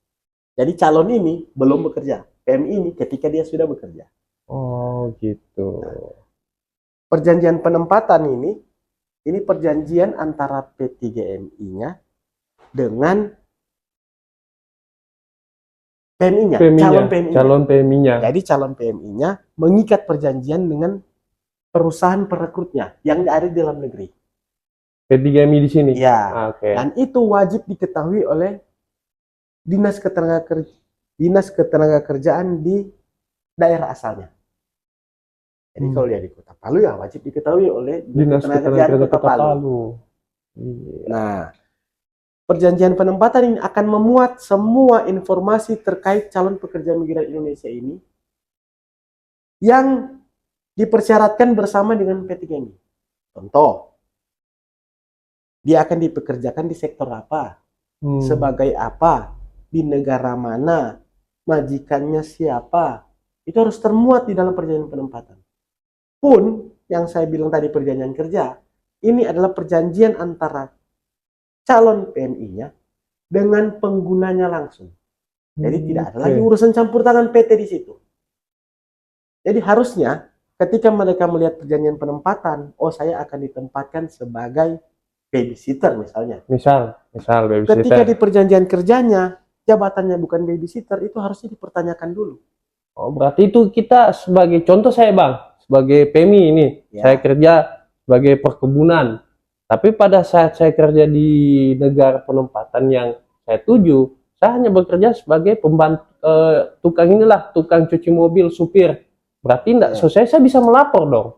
Jadi calon ini belum bekerja, PMI ini ketika dia sudah bekerja. Oh gitu. Nah, perjanjian penempatan ini perjanjian antara P3MI-nya dengan PMI-nya, calon PMI-nya. Jadi calon PMI-nya mengikat perjanjian dengan perusahaan perekrutnya yang ada di dalam negeri. P3MI di sini. Ya. Okay. Dan itu wajib diketahui oleh Dinas Ketenagakerjaan di daerah asalnya. Jadi kalau dia di Kota Palu ya wajib diketahui oleh Dinas Ketenagakerjaan Kota Palu. Nah, perjanjian penempatan ini akan memuat semua informasi terkait calon pekerja migran Indonesia ini yang dipersyaratkan bersama dengan P3MI. Contoh, dia akan dipekerjakan di sektor apa, sebagai apa, di negara mana, majikannya siapa, itu harus termuat di dalam perjanjian penempatan. Pun yang saya bilang tadi perjanjian kerja, ini adalah perjanjian antara calon PMI-nya dengan penggunanya langsung. Jadi tidak ada lagi urusan campur tangan PT di situ. Jadi harusnya ketika mereka melihat perjanjian penempatan, oh saya akan ditempatkan sebagai babysitter misalnya. Misal babysitter. Ketika di perjanjian kerjanya jabatannya bukan babysitter, itu harusnya dipertanyakan dulu. Oh berarti itu kita sebagai contoh saya Bang, sebagai PMI ini, Ya. saya kerja sebagai perkebunan. Tapi pada saat saya kerja di negara penempatan yang saya tuju, saya hanya bekerja sebagai pembantu tukang cuci mobil, supir. Berarti enggak Ya. selesai, saya bisa melapor dong.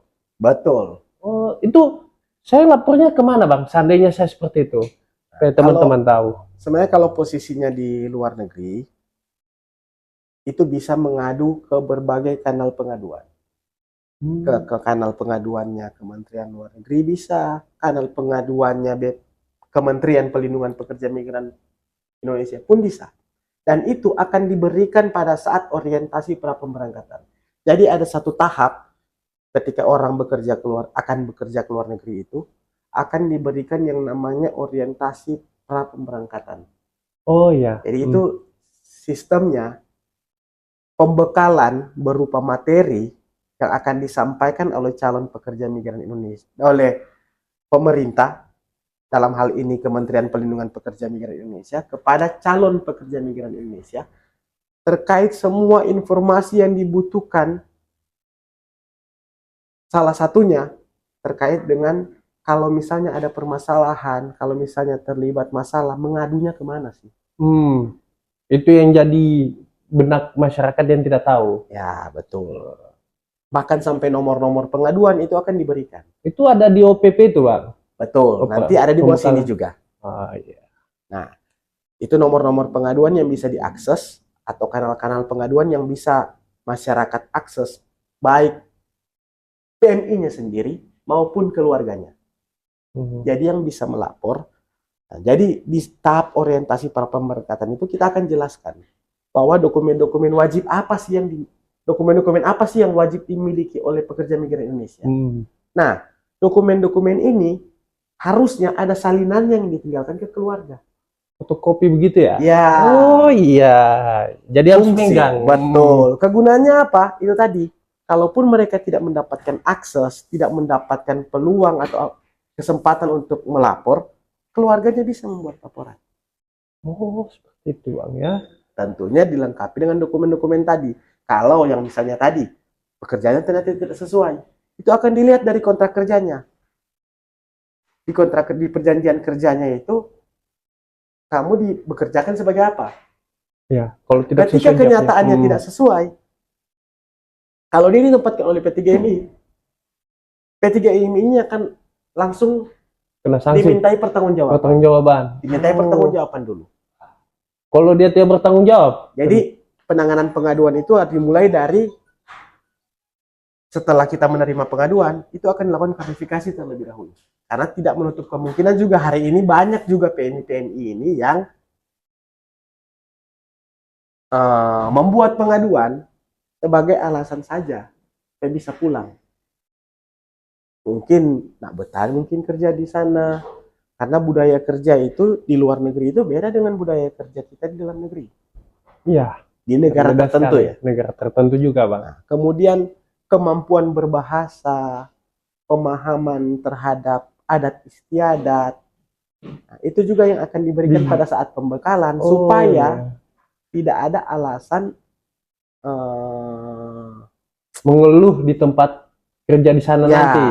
Betul. Oh, itu saya lapornya kemana Bang? Seandainya saya seperti itu, supaya teman-teman tahu. Sebenarnya kalau posisinya di luar negeri, itu bisa mengadu ke berbagai kanal pengaduan. Ke kanal pengaduannya Kementerian Luar Negeri bisa, kanal pengaduannya Kementerian Pelindungan Pekerja Migran Indonesia pun bisa. Dan itu akan diberikan pada saat orientasi pra pemberangkatan. Jadi ada satu tahap ketika orang akan bekerja ke luar negeri itu akan diberikan yang namanya orientasi pra pemberangkatan. Oh ya. Jadi itu sistemnya pembekalan berupa materi yang akan disampaikan oleh calon pekerja migran Indonesia, oleh pemerintah, dalam hal ini Kementerian Pelindungan Pekerja Migran Indonesia, kepada calon pekerja migran Indonesia terkait semua informasi yang dibutuhkan. Salah satunya terkait dengan kalau misalnya ada permasalahan, kalau misalnya terlibat masalah, mengadunya kemana sih? Itu yang jadi benak masyarakat yang tidak tahu. Ya, betul. Bahkan sampai nomor-nomor pengaduan itu akan diberikan. Itu ada di OPP itu, Bang? Betul, nanti ada di bawah sini juga. Iya. Nah, itu nomor-nomor pengaduan yang bisa diakses atau kanal-kanal pengaduan yang bisa masyarakat akses, baik PMI-nya sendiri maupun keluarganya. Jadi yang bisa melapor. Nah, jadi di tahap orientasi pra pemberangkatan itu kita akan jelaskan bahwa dokumen-dokumen wajib apa sih dokumen-dokumen apa sih yang wajib dimiliki oleh pekerja migran Indonesia. Nah, dokumen-dokumen ini harusnya ada salinan yang ditinggalkan ke keluarga. Fotokopi begitu ya? Ya. Oh iya. Jadi harus megang. Betul. Kegunaannya apa? Itu tadi. Kalaupun mereka tidak mendapatkan akses, tidak mendapatkan peluang atau kesempatan untuk melapor, keluarganya bisa membuat laporan. Oh, seperti itu Bang ya. Tentunya dilengkapi dengan dokumen-dokumen tadi. Kalau yang misalnya tadi, pekerjaannya ternyata tidak sesuai, itu akan dilihat dari kontrak kerjanya. Di perjanjian kerjanya itu, kamu bekerjakan sebagai apa? Ya, kalau tidak ketika kenyataannya tidak sesuai, kalau dia ditempatkan oleh P3MI, P3MI ini akan langsung kena sanksi. dimintai pertanggungjawaban. Dimintai pertanggungjawaban dulu. Kalau dia tidak bertanggung jawab. Jadi penanganan pengaduan itu dimulai dari setelah kita menerima pengaduan, itu akan dilakukan verifikasi terlebih dahulu. Karena tidak menutup kemungkinan juga hari ini banyak juga PMI ini yang membuat pengaduan sebagai alasan saja saya bisa pulang. Mungkin nak betah, mungkin kerja di sana. Karena budaya kerja itu di luar negeri itu beda dengan budaya kerja kita di dalam negeri. Iya. Di negara tertentu ya. Negara tertentu juga Bang. Nah, kemudian kemampuan berbahasa, pemahaman terhadap adat istiadat, nah, itu juga yang akan diberikan pada saat pembekalan supaya tidak ada alasan mengeluh di tempat kerja di sana nanti.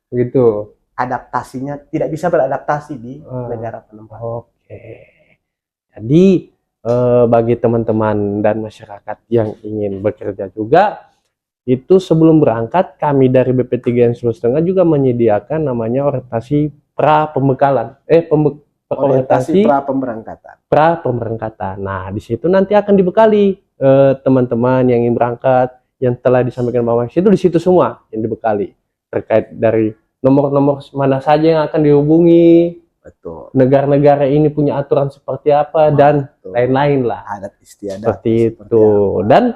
Begitu. Adaptasinya tidak bisa beradaptasi di negara penempatan. Oke. Jadi bagi teman-teman dan masyarakat yang ingin bekerja juga, itu sebelum berangkat kami dari BP3 Sulawesi juga menyediakan namanya orientasi pra pembekalan. Orientasi pra pemberangkatan. Nah, di situ nanti akan dibekali teman-teman yang ingin berangkat, yang telah disampaikan Bang Max itu di situ semua yang dibekali terkait dari nomor-nomor mana saja yang akan dihubungi, betul, negara-negara ini punya aturan seperti apa, dan lain-lain lah, adat istiadat seperti itu. Dan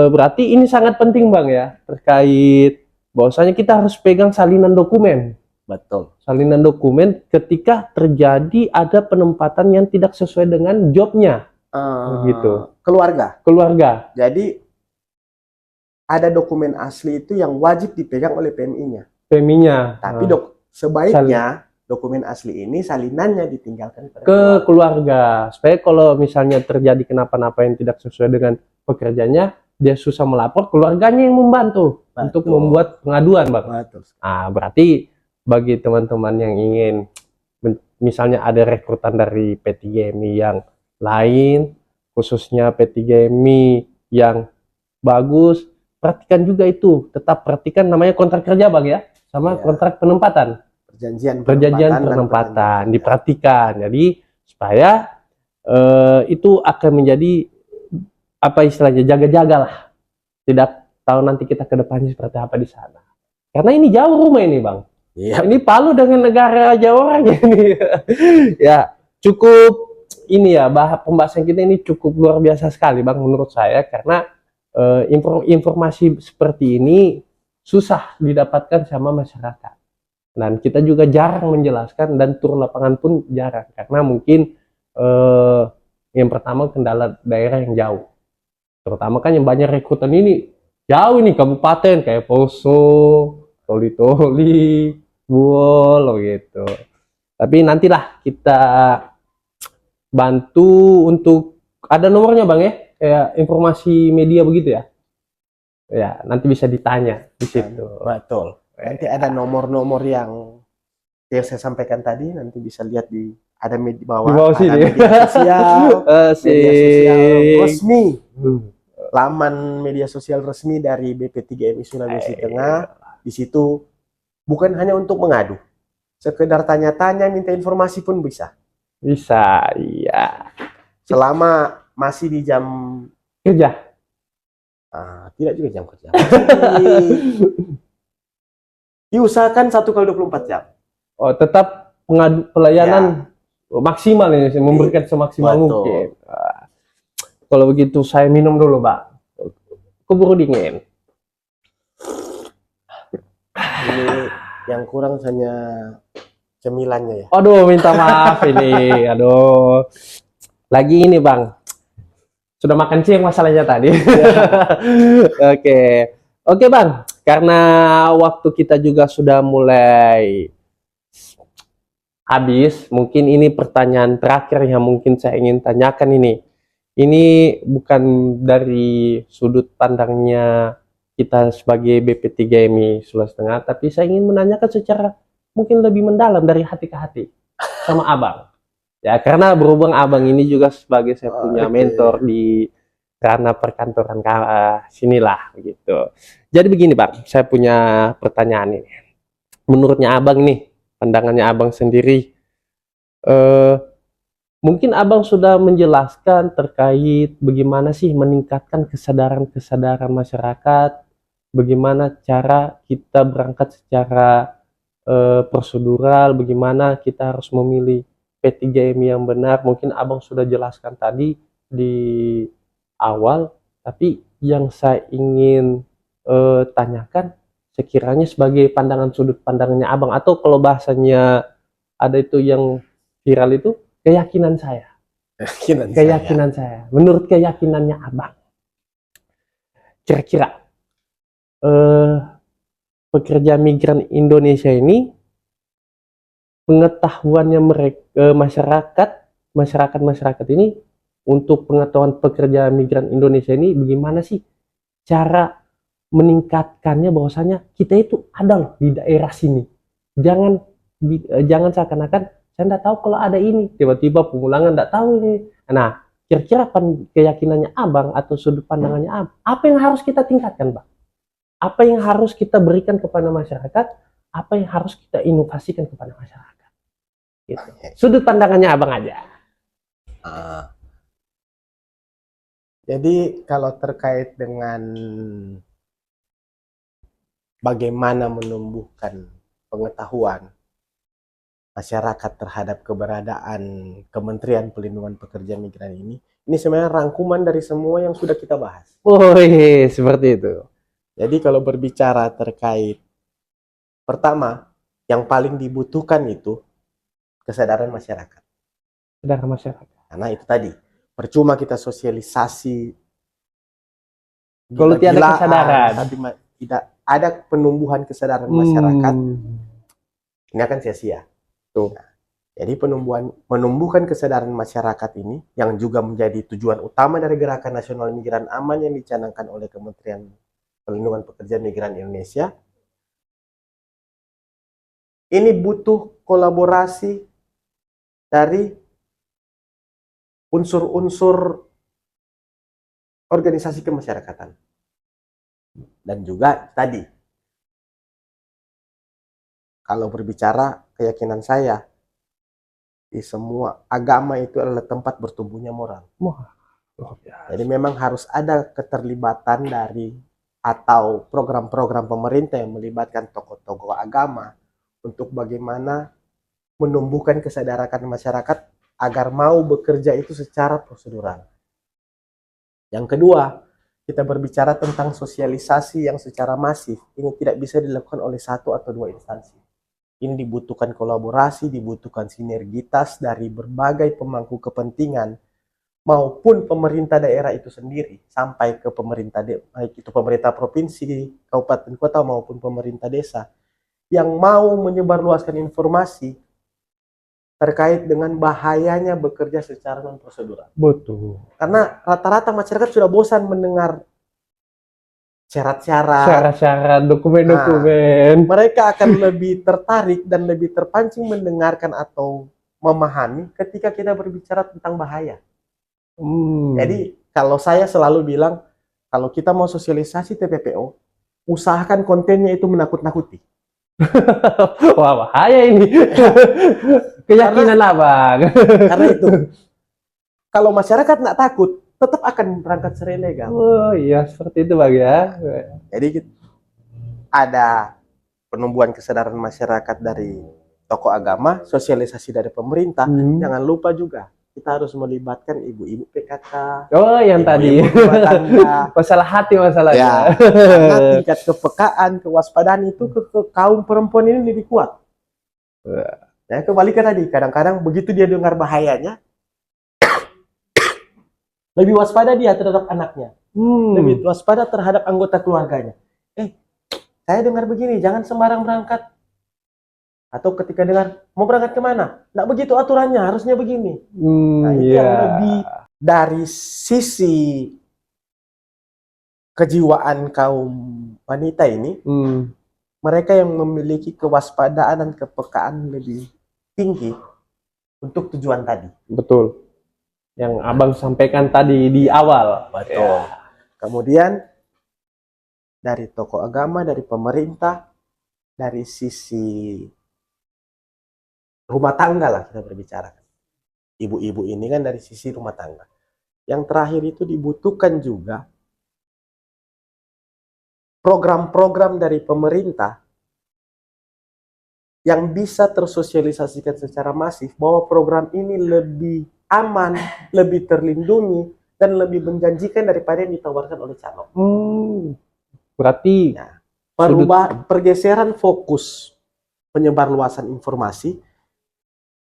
berarti ini sangat penting Bang ya, terkait bahwasanya kita harus pegang salinan dokumen. Betul. Salinan dokumen ketika terjadi ada penempatan yang tidak sesuai dengan jobnya, gitu. Keluarga. Jadi ada dokumen asli itu yang wajib dipegang oleh PMI-nya. Tapi sebaiknya dokumen asli ini salinannya ditinggalkan ke keluarga, supaya kalau misalnya terjadi kenapa-napa yang tidak sesuai dengan pekerjaannya, dia susah melapor, keluarganya yang membantu untuk membuat pengaduan, Bang. Betul. Berarti bagi teman-teman yang ingin misalnya ada rekrutan dari P3MI yang lain, khususnya P3MI yang bagus, perhatikan juga itu. Tetap perhatikan namanya kontrak kerja, Bang, ya, sama kontrak penempatan. Perjanjian penempatan diperhatikan. Jadi supaya itu akan menjadi apa istilahnya, jaga-jaga lah. Tidak tahu nanti kita ke depannya seperti apa di sana. Karena ini jauh rumah ini, Bang. Iya. Ini Palu dengan negara jauh orang ini. Ya, cukup ini ya, pembahasan kita ini cukup luar biasa sekali, Bang, menurut saya, karena informasi seperti ini susah didapatkan sama masyarakat. Dan kita juga jarang menjelaskan, dan turun lapangan pun jarang, karena mungkin yang pertama kendala daerah yang jauh. Terutama kan yang banyak rekrutan ini jauh ini, kabupaten kayak Poso, Toli-Toli, Buol gitu. Tapi nantilah kita bantu untuk ada nomornya, Bang, ya, kayak informasi media begitu ya. Ya, nanti bisa ditanya di situ. Betul. Nanti ada nomor-nomor yang saya sampaikan tadi, nanti bisa lihat di ada di bawah sini. Media sosial, media sosial resmi. Laman media sosial resmi dari BP3MI Sulawesi Tengah. Di situ bukan hanya untuk mengadu, sekedar tanya-tanya, minta informasi pun bisa. Bisa, iya. Selama masih di jam kerja. Tidak juga jam kerja. Diusahakan 1x24 jam. Oh, tetap pelayanan maksimal ini, memberikan semaksimal mungkin. Kalau begitu saya minum dulu, Bang. Keburu dingin. Ini yang kurang hanya cemilannya ya. Aduh, minta maaf ini. Aduh. Lagi ini, Bang. Sudah makan siang masalahnya tadi. Oke, Bang. Karena waktu kita juga sudah mulai habis, mungkin ini pertanyaan terakhir yang mungkin saya ingin tanyakan ini. Ini bukan dari sudut pandangnya kita sebagai BP3MI Sulawesi Tengah, tapi saya ingin menanyakan secara mungkin lebih mendalam dari hati ke hati sama Abang. Ya, karena berhubung Abang ini juga sebagai saya punya mentor di ranah perkantoran sinilah gitu. Jadi begini, Bang, saya punya pertanyaan ini. Menurutnya Abang nih, pandangannya Abang sendiri, mungkin Abang sudah menjelaskan terkait bagaimana sih meningkatkan kesadaran masyarakat, bagaimana cara kita berangkat secara prosedural, bagaimana kita harus memilih P3MI yang benar. Mungkin Abang sudah jelaskan tadi di awal, tapi yang saya ingin tanyakan sekiranya sebagai pandangan sudut pandangnya Abang, atau kalau bahasanya ada itu yang viral itu, keyakinan saya. Menurut keyakinannya Abang, kira-kira pekerja migran Indonesia ini pengetahuannya mereka masyarakat ini untuk pengetahuan pekerja migran Indonesia ini bagaimana sih cara meningkatkannya, bahwasanya kita itu ada loh di daerah sini. Jangan seakan-akan saya nggak tahu kalau ada ini, tiba-tiba pemulangan nggak tahu ini. Nah, kira-kira keyakinannya Abang atau sudut pandangannya Abang, apa yang harus kita tingkatkan, Bang? Apa yang harus kita berikan kepada masyarakat? Apa yang harus kita inovasikan kepada masyarakat? Gitu. Sudut pandangannya Abang aja. Jadi kalau terkait dengan bagaimana menumbuhkan pengetahuan masyarakat terhadap keberadaan Kementerian Pelindungan Pekerja Migran ini sebenarnya rangkuman dari semua yang sudah kita bahas. Oh, seperti itu. Jadi kalau berbicara terkait, pertama, yang paling dibutuhkan itu kesadaran masyarakat. Kesadaran masyarakat. Karena itu tadi, percuma kita sosialisasi, kalau tidak ada kesadaran, tapi tidak ada penumbuhan kesadaran masyarakat, ini akan sia-sia. Tuh. Nah, Jadi menumbuhkan kesadaran masyarakat ini yang juga menjadi tujuan utama dari Gerakan Nasional Migran Aman yang dicanangkan oleh Kementerian Perlindungan Pekerja Migran Indonesia. Ini butuh kolaborasi dari unsur-unsur organisasi kemasyarakatan. Dan juga tadi, kalau berbicara keyakinan saya, di semua agama itu adalah tempat bertumbuhnya moral. Wah, luar biasa. Jadi memang harus ada keterlibatan dari atau program-program pemerintah yang melibatkan tokoh-tokoh agama untuk bagaimana menumbuhkan kesadaran masyarakat agar mau bekerja itu secara prosedural. Yang kedua, kita berbicara tentang sosialisasi yang secara masif. Ini tidak bisa dilakukan oleh satu atau dua instansi. Ini dibutuhkan kolaborasi, dibutuhkan sinergitas dari berbagai pemangku kepentingan maupun pemerintah daerah itu sendiri sampai ke pemerintah baik itu pemerintah provinsi, kabupaten kota maupun pemerintah desa yang mau menyebarluaskan informasi terkait dengan bahayanya bekerja secara non prosedural. Betul. Karena rata-rata masyarakat sudah bosan mendengar syarat-syarat. Syarat-syarat, dokumen-dokumen. Mereka akan lebih tertarik dan lebih terpancing mendengarkan atau memahami ketika kita berbicara tentang bahaya. Jadi kalau saya selalu bilang, kalau kita mau sosialisasi TPPO, usahakan kontennya itu menakut-nakuti. Wah, bahaya ini. Keyakinan abang. Karena itu, kalau masyarakat nggak takut, tetap akan berangkat secara ilegal. Oh iya, seperti itu bang ya. Jadi ada penumbuhan kesadaran masyarakat dari tokoh agama, sosialisasi dari pemerintah. Jangan lupa juga kita harus melibatkan ibu-ibu PKK. Oh, yang tadi. Masalah hati masalahnya. Ya, karena tingkat kepekaan, kewaspadaan itu ke kaum perempuan ini lebih kuat. Ya, kembali ke tadi, kadang-kadang begitu dia dengar bahayanya, lebih waspada dia terhadap anaknya, lebih waspada terhadap anggota keluarganya. Saya dengar begini, jangan sembarang berangkat. Atau ketika dengar, mau berangkat kemana? Nggak begitu aturannya, harusnya begini. Nah, itu yang lebih dari sisi kejiwaan kaum wanita ini, mereka yang memiliki kewaspadaan dan kepekaan lebih tinggi untuk tujuan tadi. Betul. Yang abang sampaikan tadi di awal. Betul. Kemudian dari tokoh agama, dari pemerintah, dari sisi rumah tangga lah kita berbicara. Ibu-ibu ini kan dari sisi rumah tangga. Yang terakhir itu dibutuhkan juga program-program dari pemerintah yang bisa tersosialisasikan secara masif bahwa program ini lebih aman, lebih terlindungi, dan lebih menjanjikan daripada yang ditawarkan oleh calon. Berarti pergeseran fokus penyebarluasan informasi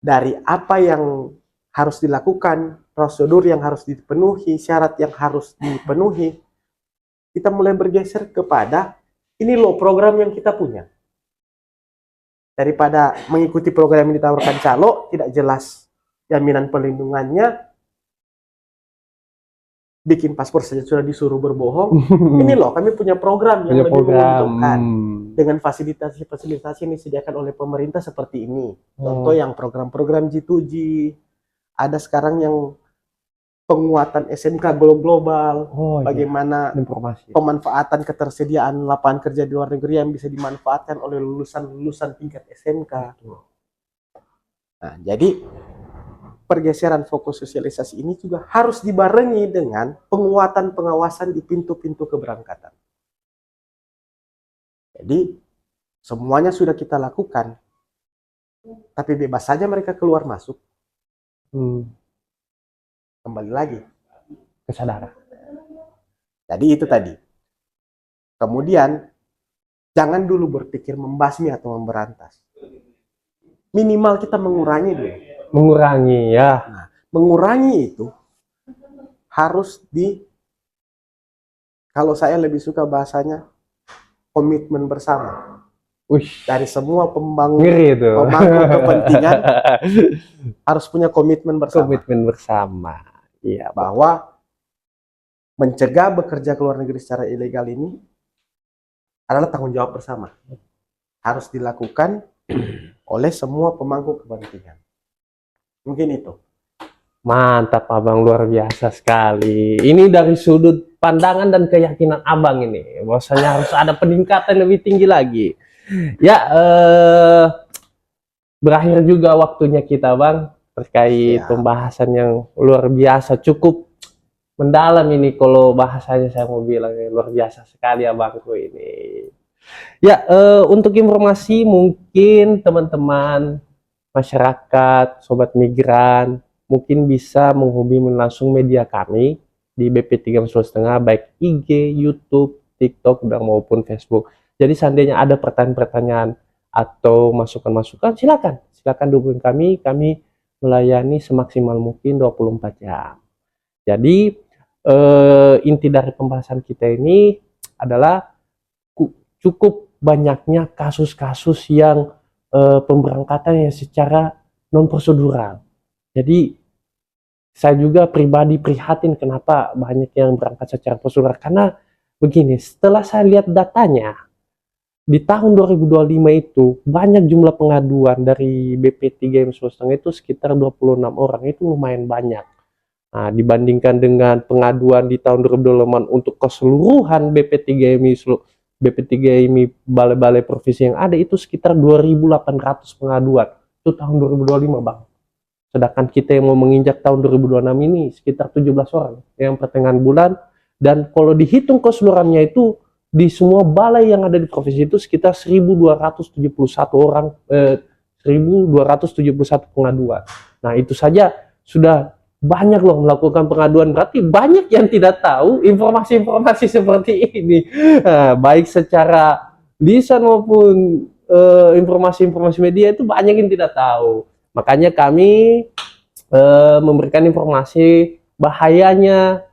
dari apa yang harus dilakukan, prosedur yang harus dipenuhi, syarat yang harus dipenuhi, kita mulai bergeser kepada ini loh program yang kita punya. Daripada mengikuti program yang ditawarkan calo, tidak jelas jaminan perlindungannya, bikin paspor saja sudah disuruh berbohong. Ini loh, kami punya program yang lebih menguntungkan dengan fasilitas-fasilitas yang disediakan oleh pemerintah seperti ini. Contoh yang program-program G2G, ada sekarang yang penguatan SMK global, bagaimana pemanfaatan ketersediaan lapangan kerja di luar negeri yang bisa dimanfaatkan oleh lulusan-lulusan tingkat SMK. Nah, jadi pergeseran fokus sosialisasi ini juga harus dibarengi dengan penguatan pengawasan di pintu-pintu keberangkatan. Jadi semuanya sudah kita lakukan, tapi bebas saja mereka keluar masuk. Kembali lagi kesadaran. Jadi itu tadi. Kemudian jangan dulu berpikir membasmi atau memberantas. Minimal kita mengurangi dulu. Mengurangi ya. Nah, mengurangi itu harus kalau saya lebih suka bahasanya komitmen bersama Wih, dari semua ngeri itu. pemangku kepentingan harus punya komitmen bersama Komitmen bersama. Iya, bahwa mencegah bekerja ke luar negeri secara ilegal ini adalah tanggung jawab bersama. Harus dilakukan oleh semua pemangku kepentingan. Mungkin itu. mantap Abang, luar biasa sekali. Ini dari sudut pandangan dan keyakinan Abang ini, bahwasanya harus ada peningkatan lebih tinggi lagi. Ya, berakhir juga waktunya kita Bang, terkait Ya. pembahasan yang luar biasa, cukup mendalam ini kalau bahasanya saya mau bilang, luar biasa sekali Abangku ini. Ya, untuk informasi mungkin teman-teman masyarakat, sobat migran, mungkin bisa menghubungi langsung media kami di BP3 Sulawesi Tengah, baik IG, YouTube, TikTok, dan maupun Facebook. Jadi seandainya ada pertanyaan-pertanyaan atau masukan-masukan, silakan hubungi kami melayani semaksimal mungkin 24 jam. Jadi inti dari pembahasan kita ini adalah cukup banyaknya kasus-kasus yang pemberangkatan yang secara non prosedural. Jadi saya juga pribadi prihatin kenapa banyak yang berangkat secara prosedural, karena begini, setelah saya lihat datanya di tahun 2025 itu banyak jumlah pengaduan dari BP3 Sulawesi Tengah itu sekitar 26 orang, itu lumayan banyak. Nah, dibandingkan dengan pengaduan di tahun 2025 untuk keseluruhan BP3 balai-balai provinsi yang ada itu sekitar 2.800 pengaduan. Itu tahun 2025 Bang. Sedangkan kita yang mau menginjak tahun 2026 ini sekitar 17 orang yang pertengahan bulan, dan kalau dihitung keseluruhannya itu di semua balai yang ada di provinsi itu sekitar 1.271 orang, 1.271 pengaduan. Nah, itu saja sudah banyak loh melakukan pengaduan, berarti banyak yang tidak tahu informasi-informasi seperti ini, baik secara lisan maupun informasi-informasi media itu banyak yang tidak tahu. Makanya kami memberikan informasi bahayanya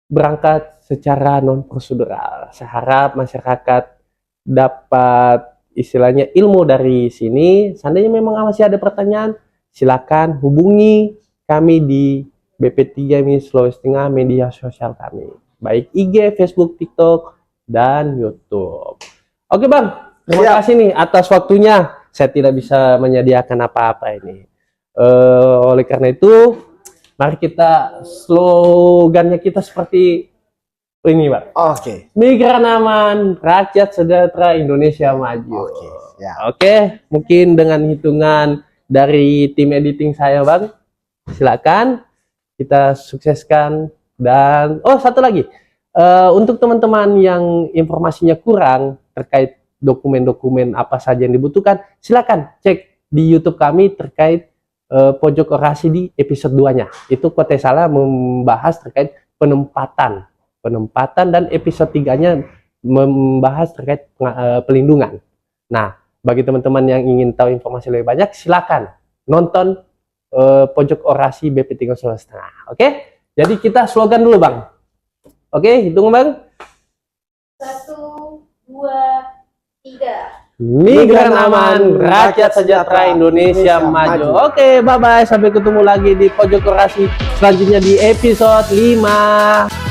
berangkat secara non prosedural. Saya harap masyarakat dapat istilahnya ilmu dari sini. Seandainya memang masih ada pertanyaan, silakan hubungi kami di BP3 Sulawesi Tengah media sosial kami, baik IG, Facebook, TikTok, dan YouTube. Oke Bang, terima kasih nih atas waktunya. Saya tidak bisa menyediakan apa-apa ini. Oleh karena itu, mari kita slogannya kita seperti ini, Pak. Oke. Migran aman, rakyat sejahtera, Indonesia maju. Oke, ya. Oke, mungkin dengan hitungan dari tim editing saya, Bang. Silakan kita sukseskan. Dan satu lagi, untuk teman-teman yang informasinya kurang terkait dokumen-dokumen apa saja yang dibutuhkan, silakan cek di YouTube kami terkait pojok orasi di episode 2-nya. Itu kalau tidak salah membahas terkait penempatan, dan episode 3-nya membahas terkait pelindungan. Nah, bagi teman-teman yang ingin tahu informasi lebih banyak, silakan nonton pojok orasi BP3 Sulawesi Tengah. Oke? Jadi kita slogan dulu, Bang. Oke, hitung, Bang. 1, 2, 3. Migran aman, rakyat sejahtera, Indonesia maju. Oke, bye-bye. Sampai ketemu lagi di pojok orasi selanjutnya di episode 5.